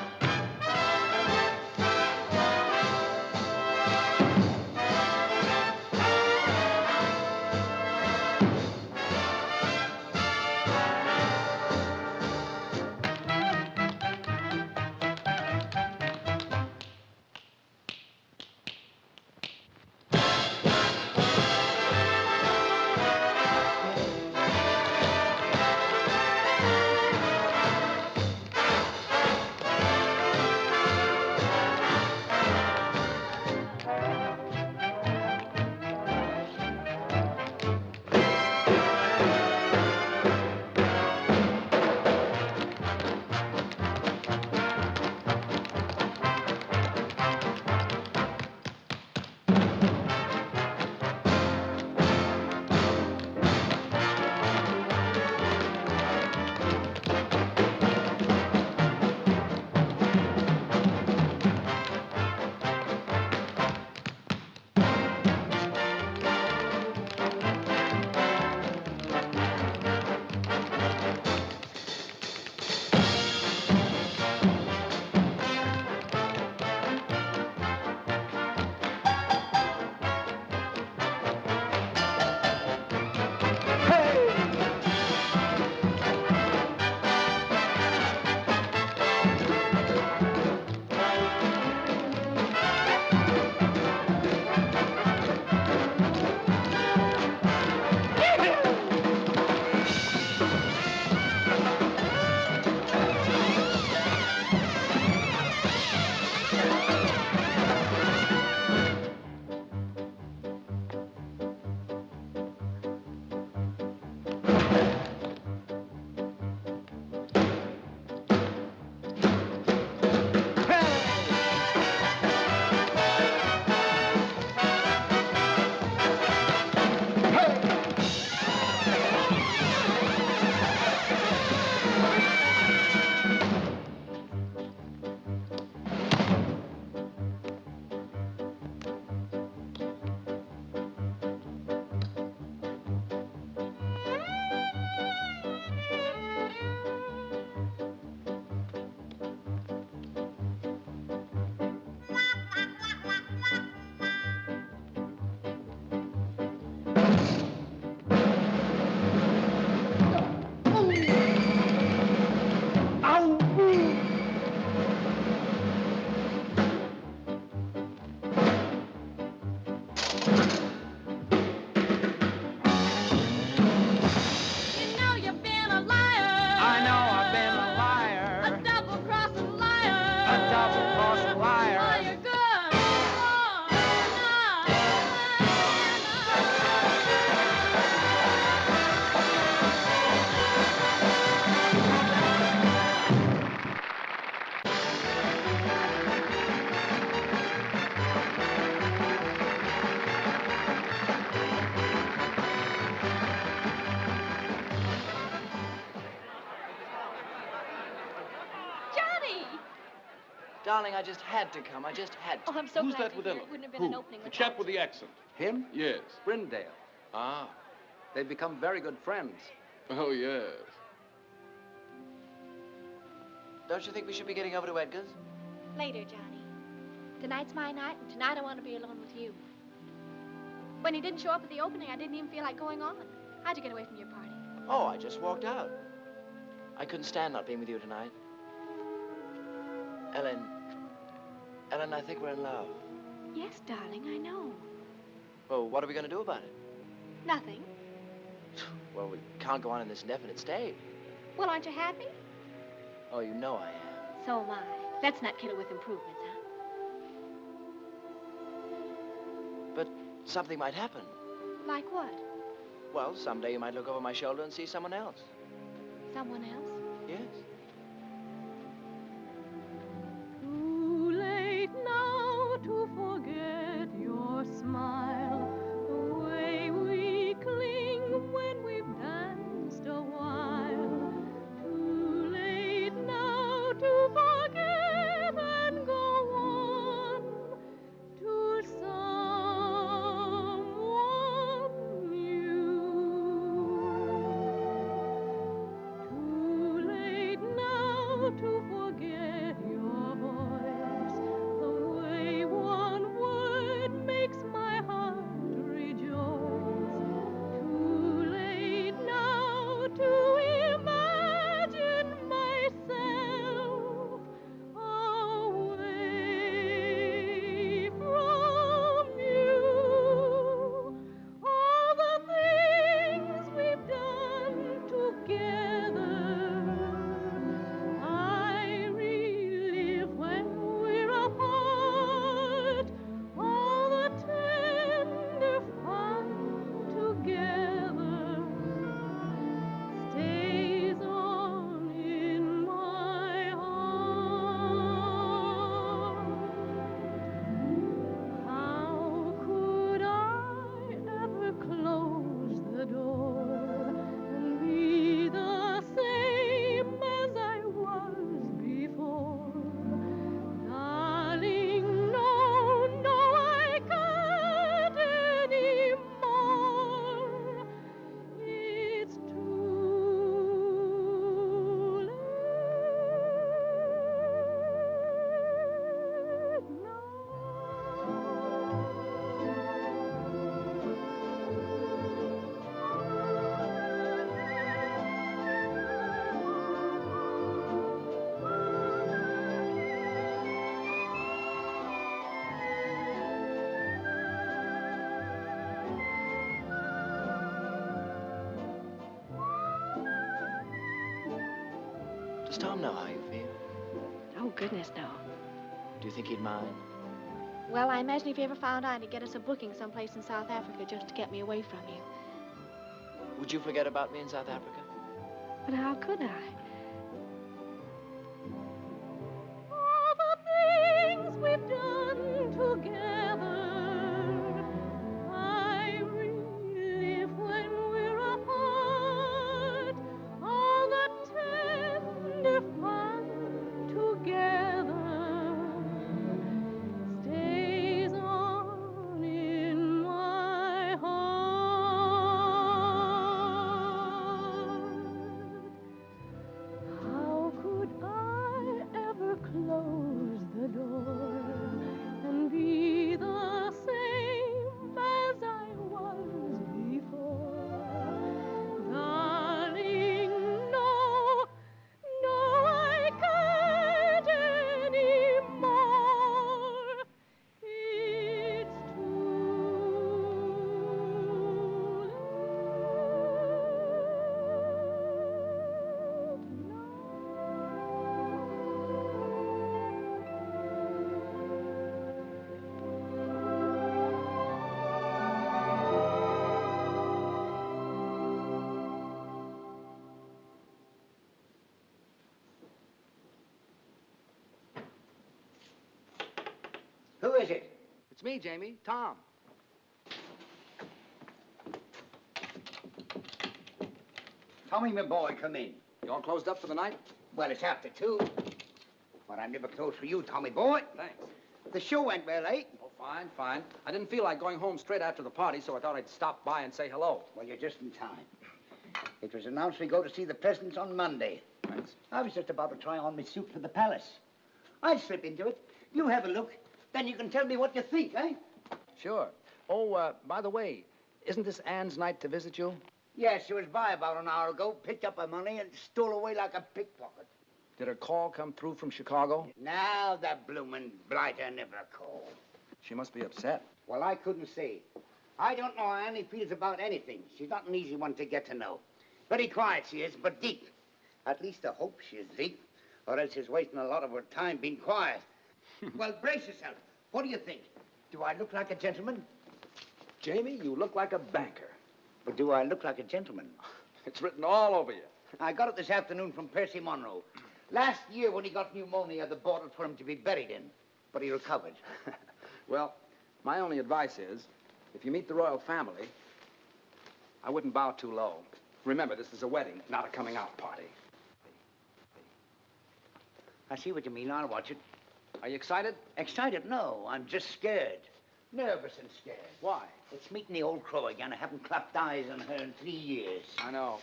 Darling, I just had to come. I just had to. Oh, I'm so Who's glad that to with hear Ella? it wouldn't have been Who? an opening The without chap with the accent. Him? Yes. Brindale. Ah. They've become very good friends. Oh, yes. Don't you think we should be getting over to Edgar's? Later, Johnny. Tonight's my night, and tonight I want to be alone with you. When he didn't show up at the opening, I didn't even feel like going on. How'd you get away from your party? Oh, I just walked out. I couldn't stand not being with you tonight. Ellen, I think we're in love. Yes, darling, I know. Well, what are we going to do about it? Nothing. Well, we can't go on in this indefinite state. Well, aren't you happy? Oh, you know I am. So am I. Let's not kid her with improvements, huh? But something might happen. Like what? Well, someday you might look over my shoulder and see someone else. Someone else? Yes. Too late now to forget your smile, the way we cling when we've danced a while. Too late now to forget and go on to someone new. Too late now to forget your voice, the way one word makes my heart rejoice. Too late now to imagine myself away from you. All the things we've done together, I relive when we're apart. All the tender fun together stays on in my heart. How could I ever close the door and be the same as I was before? Darling, no, no, I can't anymore. It's too late now. Does Tom know how you feel? Oh, goodness, no. Do you think he'd mind? Well, I imagine if he ever found out, he'd get us a booking someplace in South Africa just to get me away from you. Would you forget about me in South Africa? But how could I? All the things we've done together, I relive when we're apart. All the tender fun together stays on in my heart. How could I ever close the door and be the same as I was before? Darling, no, no, I can't anymore. It's Who is it? It's me, Jamie. Tom. Tommy, my boy, come in. You all closed up for the night? Well, it's after 2. But I'm never close for you, Tommy boy. Thanks. The show went well, eh? Oh, fine, fine. I didn't feel like going home straight after the party, so I thought I'd stop by and say hello. Well, you're just in time. It was announced we go to see the presidents on Monday. Thanks. I was just about to try on my suit for the palace. I'll slip into it. You have a look. Then you can tell me what you think, eh? Sure. Oh, by the way, isn't this Anne's night to visit you? Yes, she was by about an hour ago, picked up her money, and stole away like a pickpocket. Did her call come through from Chicago? Now the bloomin' blighter never called. She must be upset. Well, I couldn't say. I don't know how Annie feels about anything. She's not an easy one to get to know. Very quiet she is, but deep. At least I hope she is deep, or else she's wasting a lot of her time being quiet. Well, brace yourself. What do you think? Do I look like a gentleman? Jamie, you look like a banker. But do I look like a gentleman? It's written all over you. I got it this afternoon from Percy Monroe. Last year when he got pneumonia, they bought it for him to be buried in. But he recovered. Well, my only advice is, if you meet the royal family, I wouldn't bow too low. Remember, this is a wedding, not a coming-out party. I see what you mean. I'll watch it. Are you excited? Excited? No, I'm just scared. Nervous and scared. Why? It's meeting the old crow again. I haven't clapped eyes on her in 3 years. I know.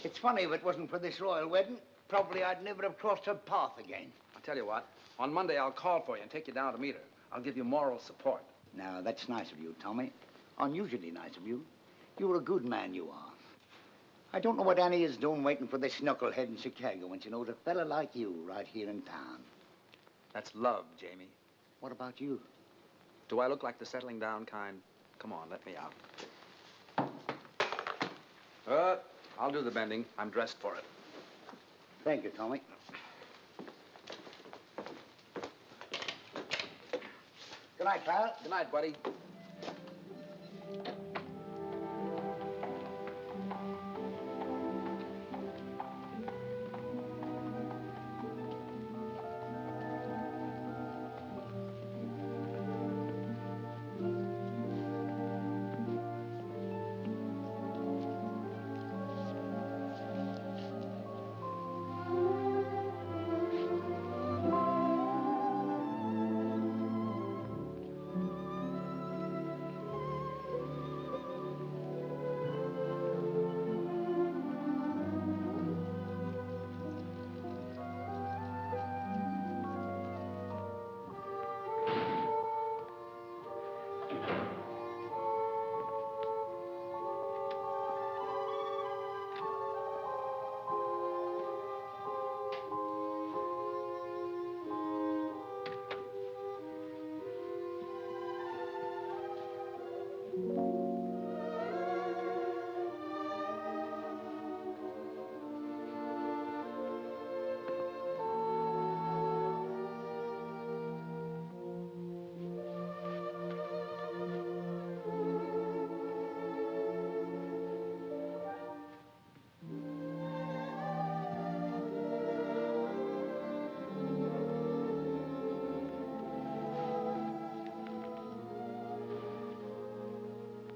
It's funny, if it wasn't for this royal wedding, probably I'd never have crossed her path again. I'll tell you what. On Monday, I'll call for you and take you down to meet her. I'll give you moral support. Now, that's nice of you, Tommy. Unusually nice of you. You're a good man, you are. I don't know what Annie is doing waiting for this knucklehead in Chicago when she knows a fella like you right here in town. That's love, Jamie. What about you? Do I look like the settling down kind? Come on, let me out. I'll do the bending. I'm dressed for it. Thank you, Tommy. Good night, pal. Good night, buddy.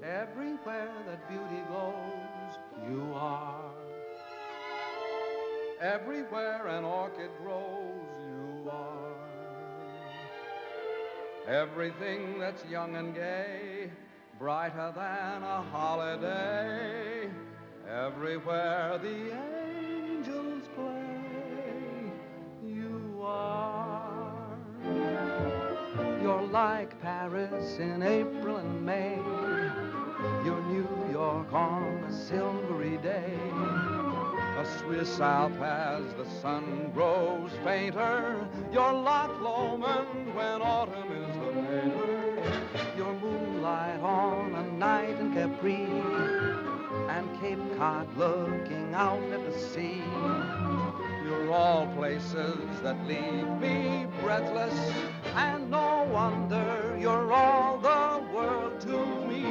Everywhere that beauty glows, you are. Everywhere an orchid grows, you are. Everything that's young and gay, brighter than a holiday. Everywhere the angels play, you are. You're like Paris in April and May. You're New York on a silvery day. A Swiss Alp as the sun grows fainter. You're Loch Lomond when autumn is the mater. You're moonlight on a night in Capri, and Cape Cod looking out at the sea. You're all places that leave me breathless, and no wonder you're all the world to me.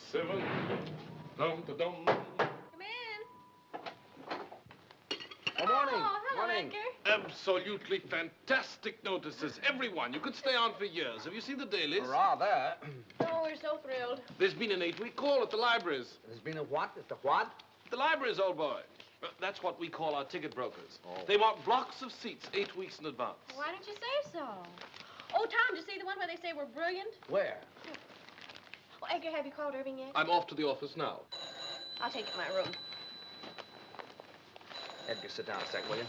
7. Dum, da, dum. Come in. Good morning. Oh, hello, Morning. Edgar. Absolutely fantastic notices. Everyone. You could stay on for years. Have you seen the dailies? Rather. Oh, we're so thrilled. There's been an 8-week call at the libraries. There's been a what? At the what? The libraries, old boy. That's what we call our ticket brokers. They want blocks of seats 8 weeks in advance. Why didn't you say so? Oh, Tom, did you see the one where they say we're brilliant? Where? Oh, Edgar, have you called Irving yet? I'm off to the office now. I'll take you to my room. Edgar, sit down a sec, will you?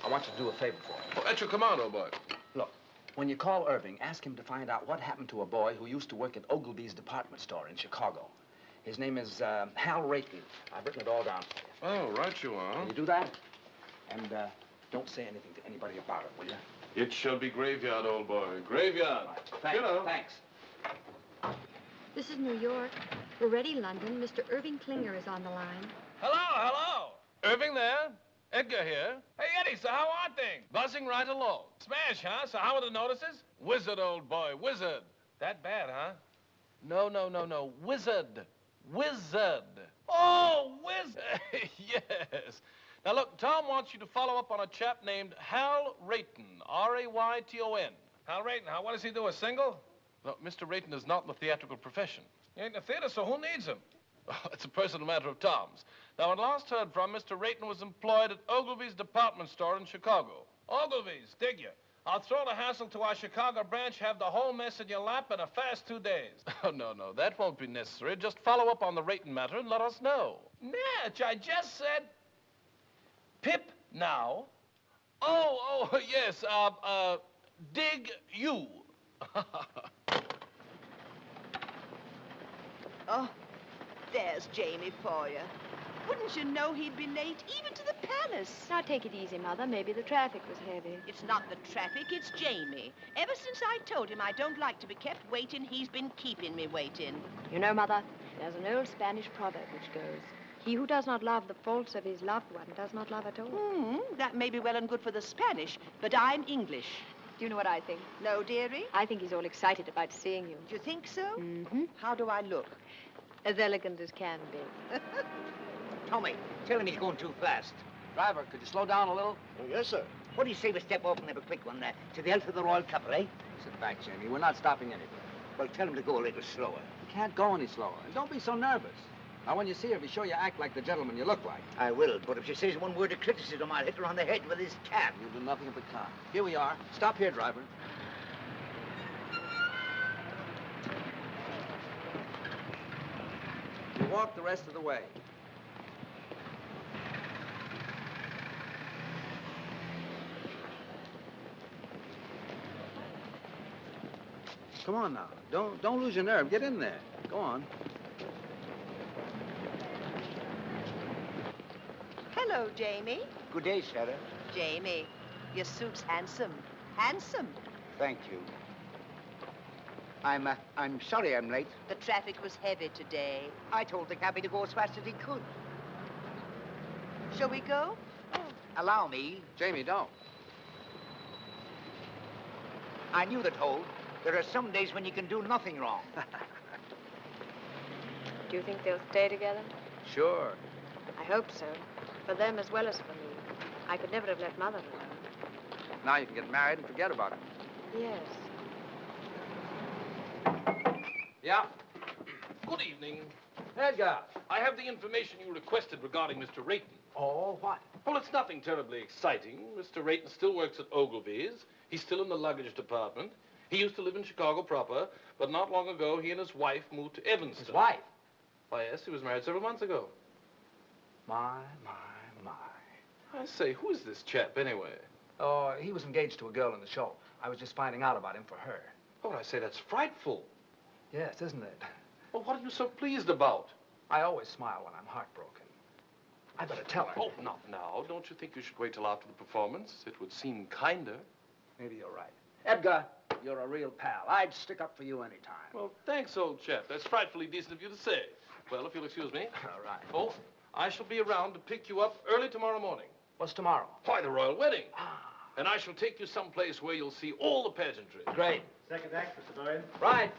I want you to do a favor for me. Oh, at your command, old boy. Look, when you call Irving, ask him to find out what happened to a boy who used to work at Ogilvy's department store in Chicago. His name is Hal Rayton. I've written it all down for you. Oh, right you are. Can you do that? And don't say anything to anybody about it, will you? It shall be graveyard, old boy. Graveyard. Thanks. You know. Thanks. This is New York. We're ready, London. Mr. Irving Klinger is on the line. Hello, hello. Irving there? Edgar here. Hey, Eddie, so how are things? Buzzing right along. Smash, huh? So how are the notices? Wizard, old boy, wizard. That bad, huh? No. Wizard. Wizard. Oh, wizard. Yes. Now, look, Tom wants you to follow up on a chap named Hal Rayton, R-A-Y-T-O-N. Hal Rayton, what does he do, a single? No, Mr. Rayton is not in the theatrical profession. He ain't in the theater, so who needs him? Oh, it's a personal matter of Tom's. Now, when last heard from, Mr. Rayton was employed at Ogilvy's department store in Chicago. Ogilvy's, dig you? I'll throw the hassle to our Chicago branch, have the whole mess in your lap in a fast 2 days. Oh, no, that won't be necessary. Just follow up on the Rayton matter and let us know. Natch, I just said... Pip now. Oh, yes, dig you. Oh, there's Jamie for you. Wouldn't you know he'd be late, even to the palace? Now, take it easy, Mother. Maybe the traffic was heavy. It's not the traffic, it's Jamie. Ever since I told him I don't like to be kept waiting, he's been keeping me waiting. You know, Mother, there's an old Spanish proverb which goes, he who does not love the faults of his loved one does not love at all. That may be well and good for the Spanish, but I'm English. Do you know what I think? No, dearie? I think he's all excited about seeing you. Do you think so? Mm-hmm. How do I look? As elegant as can be. Tommy, tell him he's going too fast. Driver, could you slow down a little? Yes, sir. What do you say we step off and have a quick one to the health of the royal couple, eh? Sit back, Jamie. We're not stopping anywhere. Well, tell him to go a little slower. You can't go any slower. And don't be so nervous. Now, when you see her, be sure you act like the gentleman you look like. I will, but if she says one word of criticism, I'll hit her on the head with this cab. You'll do nothing of the kind. Here we are. Stop here, driver. You walk the rest of the way. Come on now. Don't lose your nerve. Get in there. Go on. Hello, Jamie. Good day, Sarah. Jamie, your suit's handsome. Handsome. Thank you. I'm sorry I'm late. The traffic was heavy today. I told the cabby to go as fast as he could. Shall we go? Allow me. Jamie, don't. I knew the toll. There are some days when you can do nothing wrong. Do you think they'll stay together? Sure. I hope so. For them as well as for me. I could never have let Mother alone. Now you can get married and forget about it. Yes. Yeah? Good evening. Edgar. I have the information you requested regarding Mr. Rayton. Oh, what? Well, it's nothing terribly exciting. Mr. Rayton still works at Ogilvy's. He's still in the luggage department. He used to live in Chicago proper, but not long ago, he and his wife moved to Evanston. His wife? Why, yes, he was married several months ago. My. I say, who is this chap, anyway? Oh, he was engaged to a girl in the show. I was just finding out about him for her. Oh, I say, that's frightful. Yes, isn't it? Well, what are you so pleased about? I always smile when I'm heartbroken. I better tell her. Oh, not now. Don't you think you should wait till after the performance? It would seem kinder. Maybe you're right. Edgar, you're a real pal. I'd stick up for you any time. Well, thanks, old chap. That's frightfully decent of you to say. Well, if you'll excuse me. All right. Oh, I shall be around to pick you up early tomorrow morning. What's tomorrow? Why, the royal wedding. And I shall take you someplace where you'll see all the pageantry. Great. Second act, Mr. Donen. Right.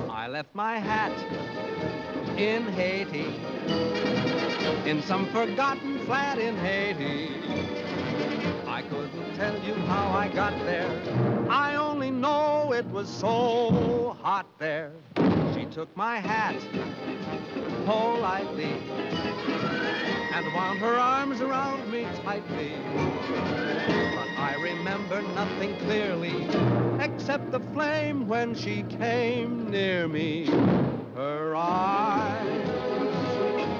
I left my hat in Haiti, in some forgotten flat in Haiti. I couldn't tell you how I got there. I only know it was so hot there. She took my hat politely and wound her arms around me tightly. But I remember nothing clearly except the flame when she came near me. Her eyes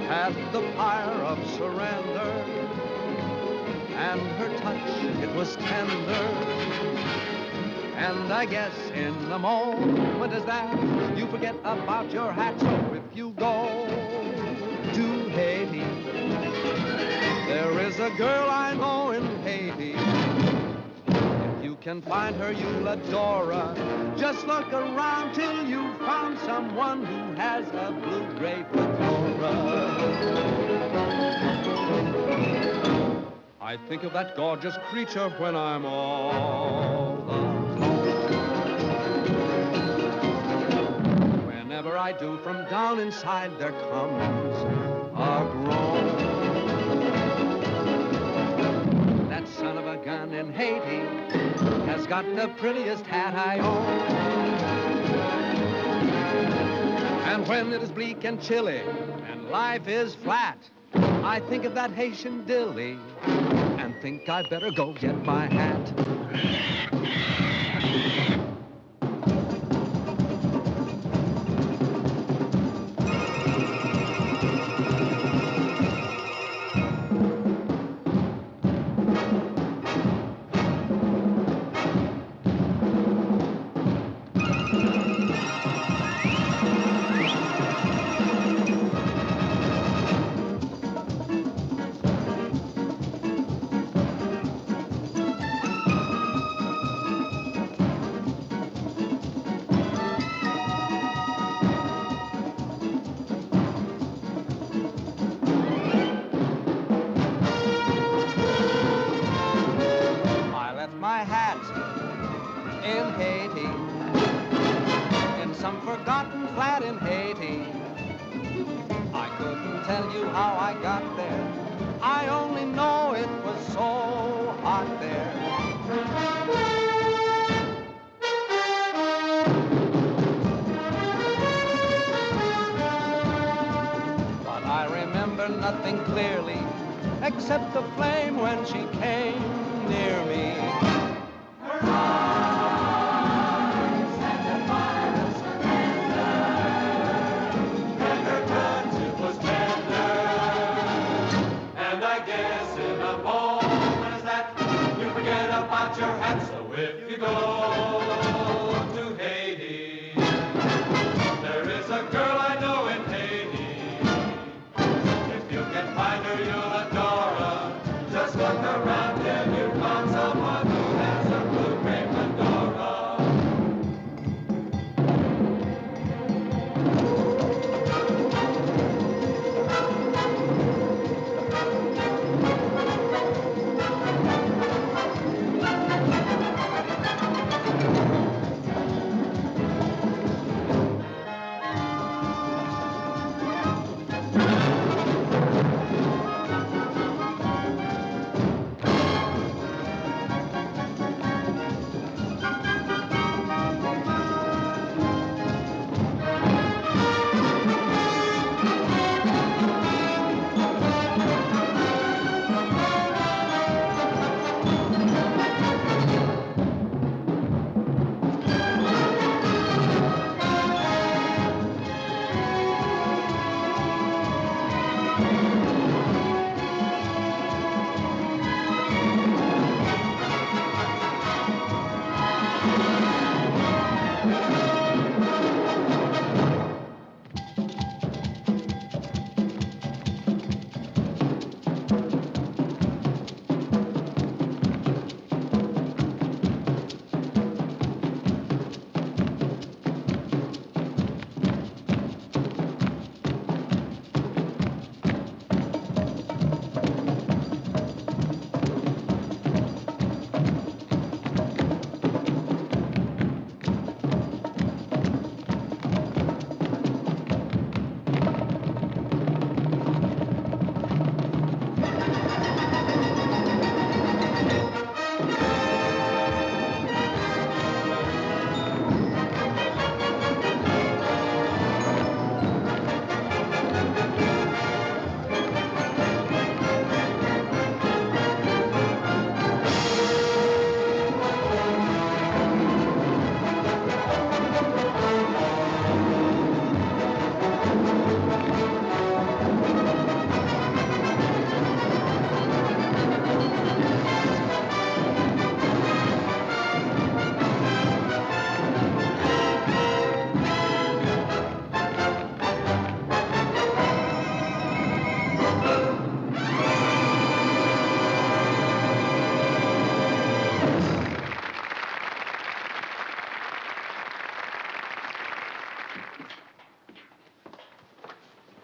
had the fire of surrender, and her touch, it was tender. And I guess in the moment as that, you forget about your hat. So if you go to Haiti, there is a girl I know in Haiti. If you can find her, you'll adore her. Just look around till you found someone who has a blue-gray fedora. I think of that gorgeous creature when I'm all alone. Whenever I do, from down inside there comes a groan. That son of a gun in Haiti has got the prettiest hat I own. And when it is bleak and chilly and life is flat, I think of that Haitian dilly and think I'd better go get my hat. My hat in Haiti, in some forgotten flat in Haiti. I couldn't tell you how I got there. I only know it was so hot there. But I remember nothing clearly except the flame when she came near me. Her eyes had the fire of surrender, and her touch, it was tender. And I guess in a moment as that, you forget about your hat. So if you go to Haiti, there is a girl I know in Haiti. If you can find her, you'll adore her. Just look around till you found someone who has a blue-gray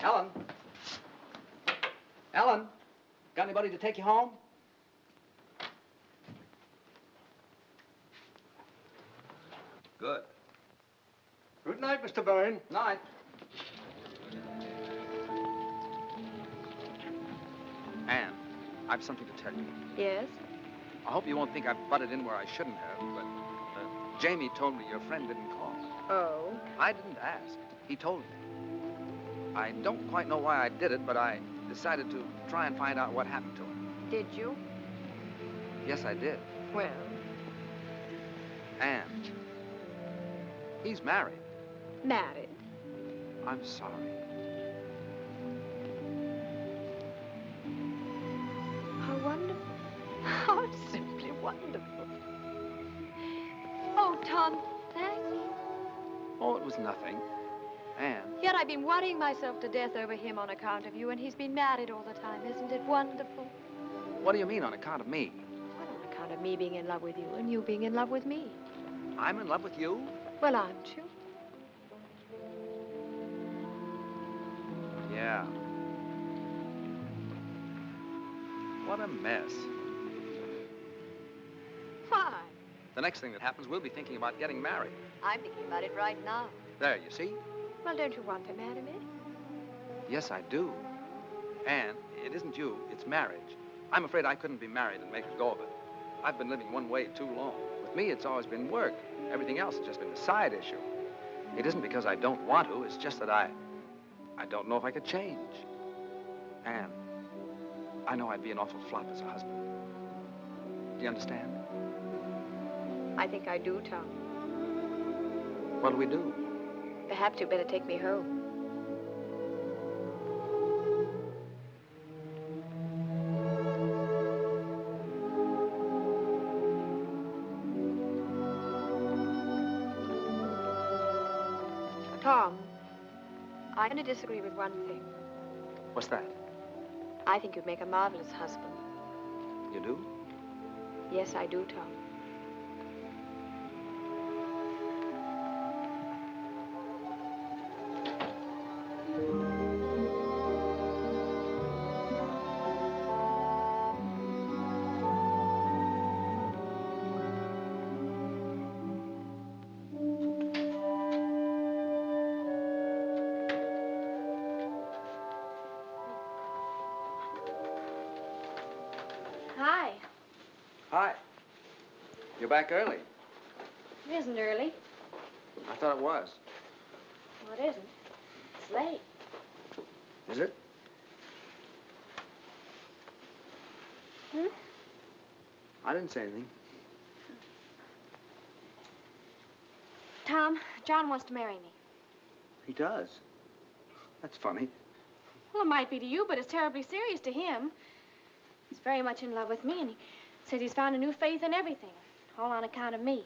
Ellen? Ellen? Got anybody to take you home? Good. Good night, Mr. Bowen. Night. Anne, I've something to tell you. Yes? I hope you won't think I've butted in where I shouldn't have, but Jamie told me your friend didn't call. Oh? I didn't ask. He told me. I don't quite know why I did it, but I decided to try and find out what happened to him. Did you? Yes, I did. Well? Anne, he's married. Married? I'm sorry. How wonderful. How simply wonderful. Oh, Tom, thank you. Oh, it was nothing. Anne. Yet I've been worrying myself to death over him on account of you, and he's been married all the time. Isn't it wonderful? What do you mean, on account of me? Well, on account of me being in love with you and you being in love with me. I'm in love with you? Well, aren't you? Yeah. What a mess. Why? The next thing that happens, we'll be thinking about getting married. I'm thinking about it right now. There, you see? Well, don't you want to marry me? Yes, I do. Anne, it isn't you, it's marriage. I'm afraid I couldn't be married and make a go of it. I've been living one way too long. With me, it's always been work. Everything else has just been a side issue. It isn't because I don't want to, it's just that I don't know if I could change. Anne, I know I'd be an awful flop as a husband. Do you understand? I think I do, Tom. What do we do? Perhaps you'd better take me home. Tom, I'm going to disagree with one thing. What's that? I think you'd make a marvelous husband. You do? Yes, I do, Tom. Hi. Hi. You're back early. It isn't early. I thought it was. Well, it isn't. It's late. Is it? Hmm? I didn't say anything. Tom, John wants to marry me. He does. That's funny. Well, it might be to you, but it's terribly serious to him. He's very much in love with me, and he says he's found a new faith in everything, all on account of me.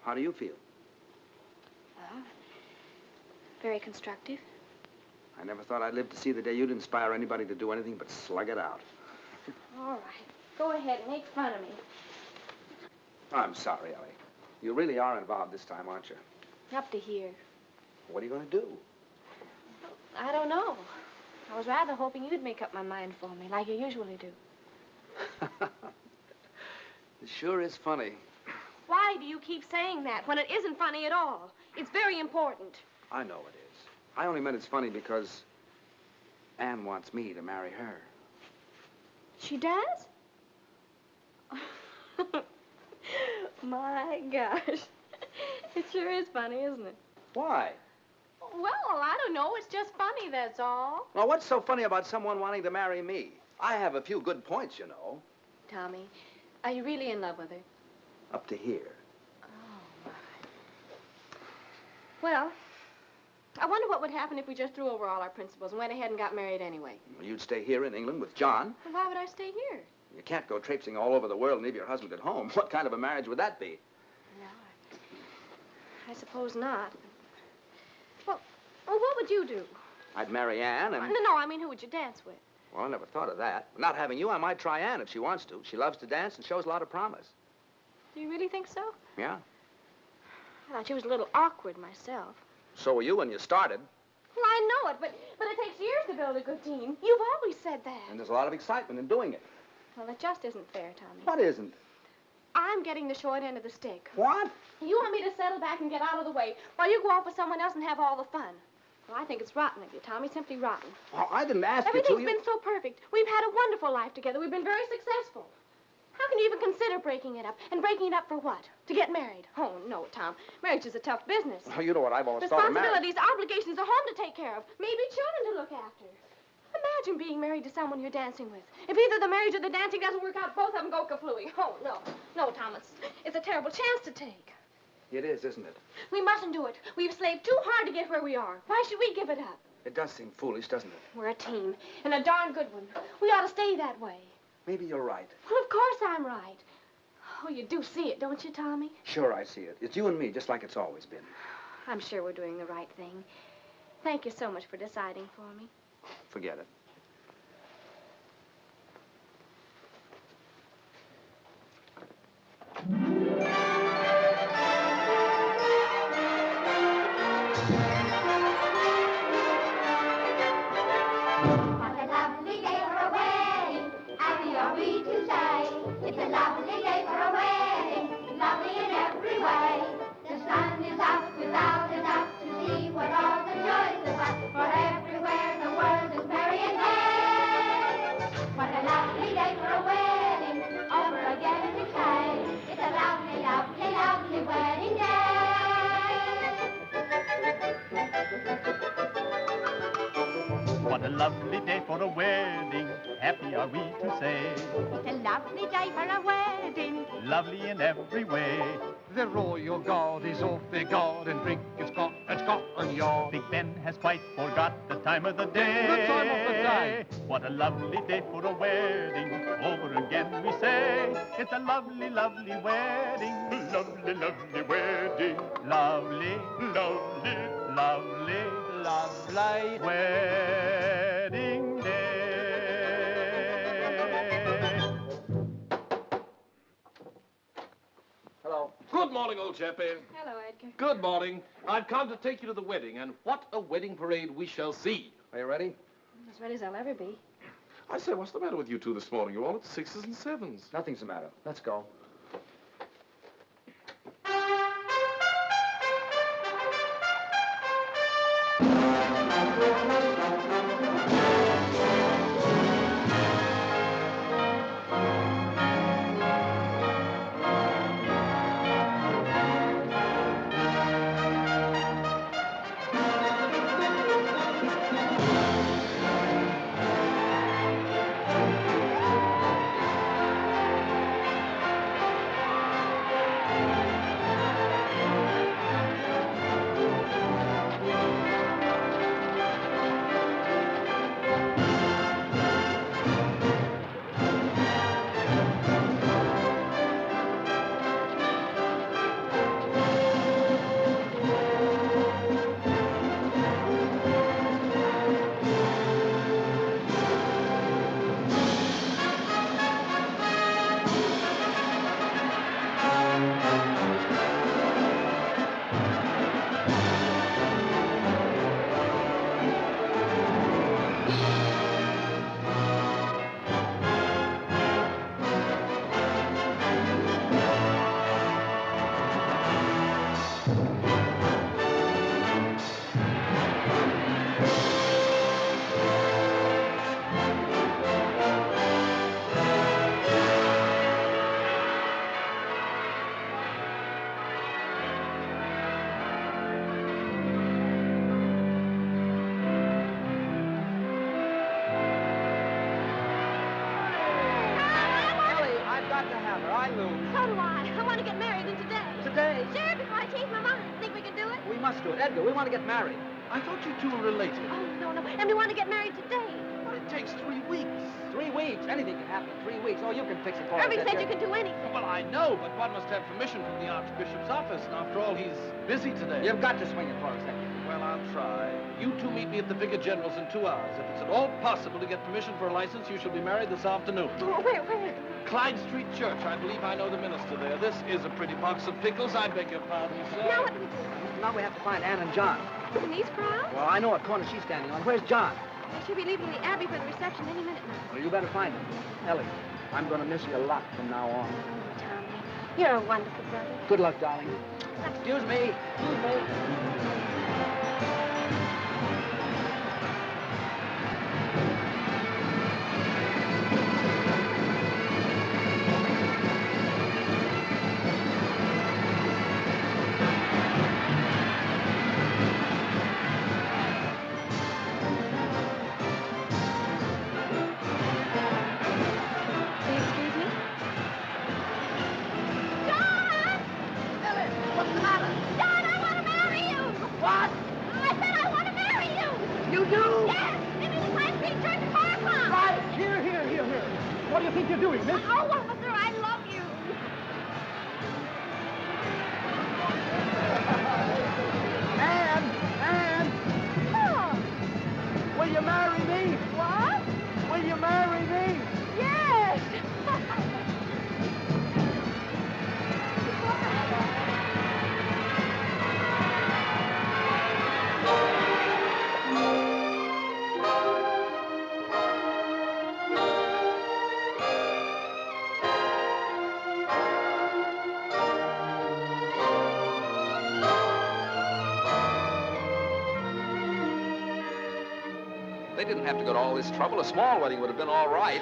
How do you feel? Very constructive. I never thought I'd live to see the day you'd inspire anybody to do anything but slug it out. All right. Go ahead and make fun of me. I'm sorry, Ellie. You really are involved this time, aren't you? Up to here. What are you going to do? I don't know. I was rather hoping you'd make up my mind for me, like you usually do. It sure is funny. Why do you keep saying that when it isn't funny at all? It's very important. I know it is. I only meant it's funny because Anne wants me to marry her. She does? My gosh. It sure is funny, isn't it? Why? Well, I don't know. It's just funny, that's all. Well, what's so funny about someone wanting to marry me? I have a few good points, you know. Tommy, are you really in love with her? Up to here. Oh, my. Well, I wonder what would happen if we just threw over all our principles and went ahead and got married anyway. Well, you'd stay here in England with John. Well, why would I stay here? You can't go traipsing all over the world and leave your husband at home. What kind of a marriage would that be? No, I suppose not. Well, what would you do? I'd marry Anne and... No, I mean, who would you dance with? Well, I never thought of that. Not having you, I might try Anne if she wants to. She loves to dance and shows a lot of promise. Do you really think so? Yeah. I thought she was a little awkward myself. So were you when you started. Well, I know it, but it takes years to build a good team. You've always said that. And there's a lot of excitement in doing it. Well, it just isn't fair, Tommy. What isn't? I'm getting the short end of the stick. What? You want me to settle back and get out of the way while you go off with someone else and have all the fun. Well, I think it's rotten of you, Tommy, simply rotten. Well, I didn't ask you to. Everything's been so perfect. We've had a wonderful life together. We've been very successful. How can you even consider breaking it up? And breaking it up for what? To get married? Oh, no, Tom. Marriage is a tough business. Well, you know what I've always thought of marriage. Responsibilities, obligations, a home to take care of. Maybe children to look after. Imagine being married to someone you're dancing with. If either the marriage or the dancing doesn't work out, both of them go kaflooey. Oh, no. No, Thomas. It's a terrible chance to take. It is, isn't it? We mustn't do it. We've slaved too hard to get where we are. Why should we give it up? It does seem foolish, doesn't it? We're a team, and a darn good one. We ought to stay that way. Maybe you're right. Well, of course I'm right. Oh, you do see it, don't you, Tommy? Sure, I see it. It's you and me, just like it's always been. I'm sure we're doing the right thing. Thank you so much for deciding for me. Forget it. What a lovely day for a wedding. Happy are we to say. It's a lovely day for a wedding. Lovely in every way. The sun is out without a doubt to see what all the joys about. For everywhere the world is merry and gay. What a lovely day for a wedding. Over again we say. It's a lovely, lovely, lovely wedding day. What a lovely day for a wedding, happy are we to say. It's a lovely day for a wedding. Lovely in every way. The royal guard is off their guard and drink is Scotland Yard. Big Ben has quite forgot the time of the day. The time of the day. What a lovely day for a wedding, over again we say. It's a lovely, lovely wedding. Lovely, lovely wedding. Lovely, lovely, lovely, lovely wedding day. Hello. Good morning, old chappie. Hello, Edgar. Good morning. I've come to take you to the wedding, and what a wedding parade we shall see. Are you ready? As ready as I'll ever be. I say, what's the matter with you two this morning? You're all at sixes and sevens. Nothing's the matter. Let's go. I lose. So do I. I want to get married in today. Today? Sure, before I change my mind. Think we can do it? We must do it. Edgar, we want to get married. I thought you two were related. Oh, no. And we want to get married today. But it takes 3 weeks. 3 weeks? Anything can happen in 3 weeks. Oh, you can fix it for us, Irving said Edgar. you can do anything. Well, I know, but one must have permission from the Archbishop's office. And after all, he's busy today. You've got to swing it for us, Edgar. Well, I'll try. You two meet me at the Vicar General's in 2 hours. If it's at all possible to get permission for a license, you shall be married this afternoon. Oh, where? Clyde Street Church. I believe I know the minister there. This is a pretty box of pickles. I beg your pardon, sir. Now what do we do? now we have to find Ann and John. In these crowds? Well, I know what corner she's standing on. Where's John? They should be leaving the Abbey for the reception any minute now. Well, you better find him. Ellie, I'm going to miss you a lot from now on. Oh, Tommy, you're a wonderful brother. Good luck, darling. Excuse me. Excuse me. What do you think you're doing, miss? Oh, officer, I love you. Ann! Oh. Will you marry me? What? Will you marry me? Yes. They didn't have to go to all this trouble. A small wedding would have been all right.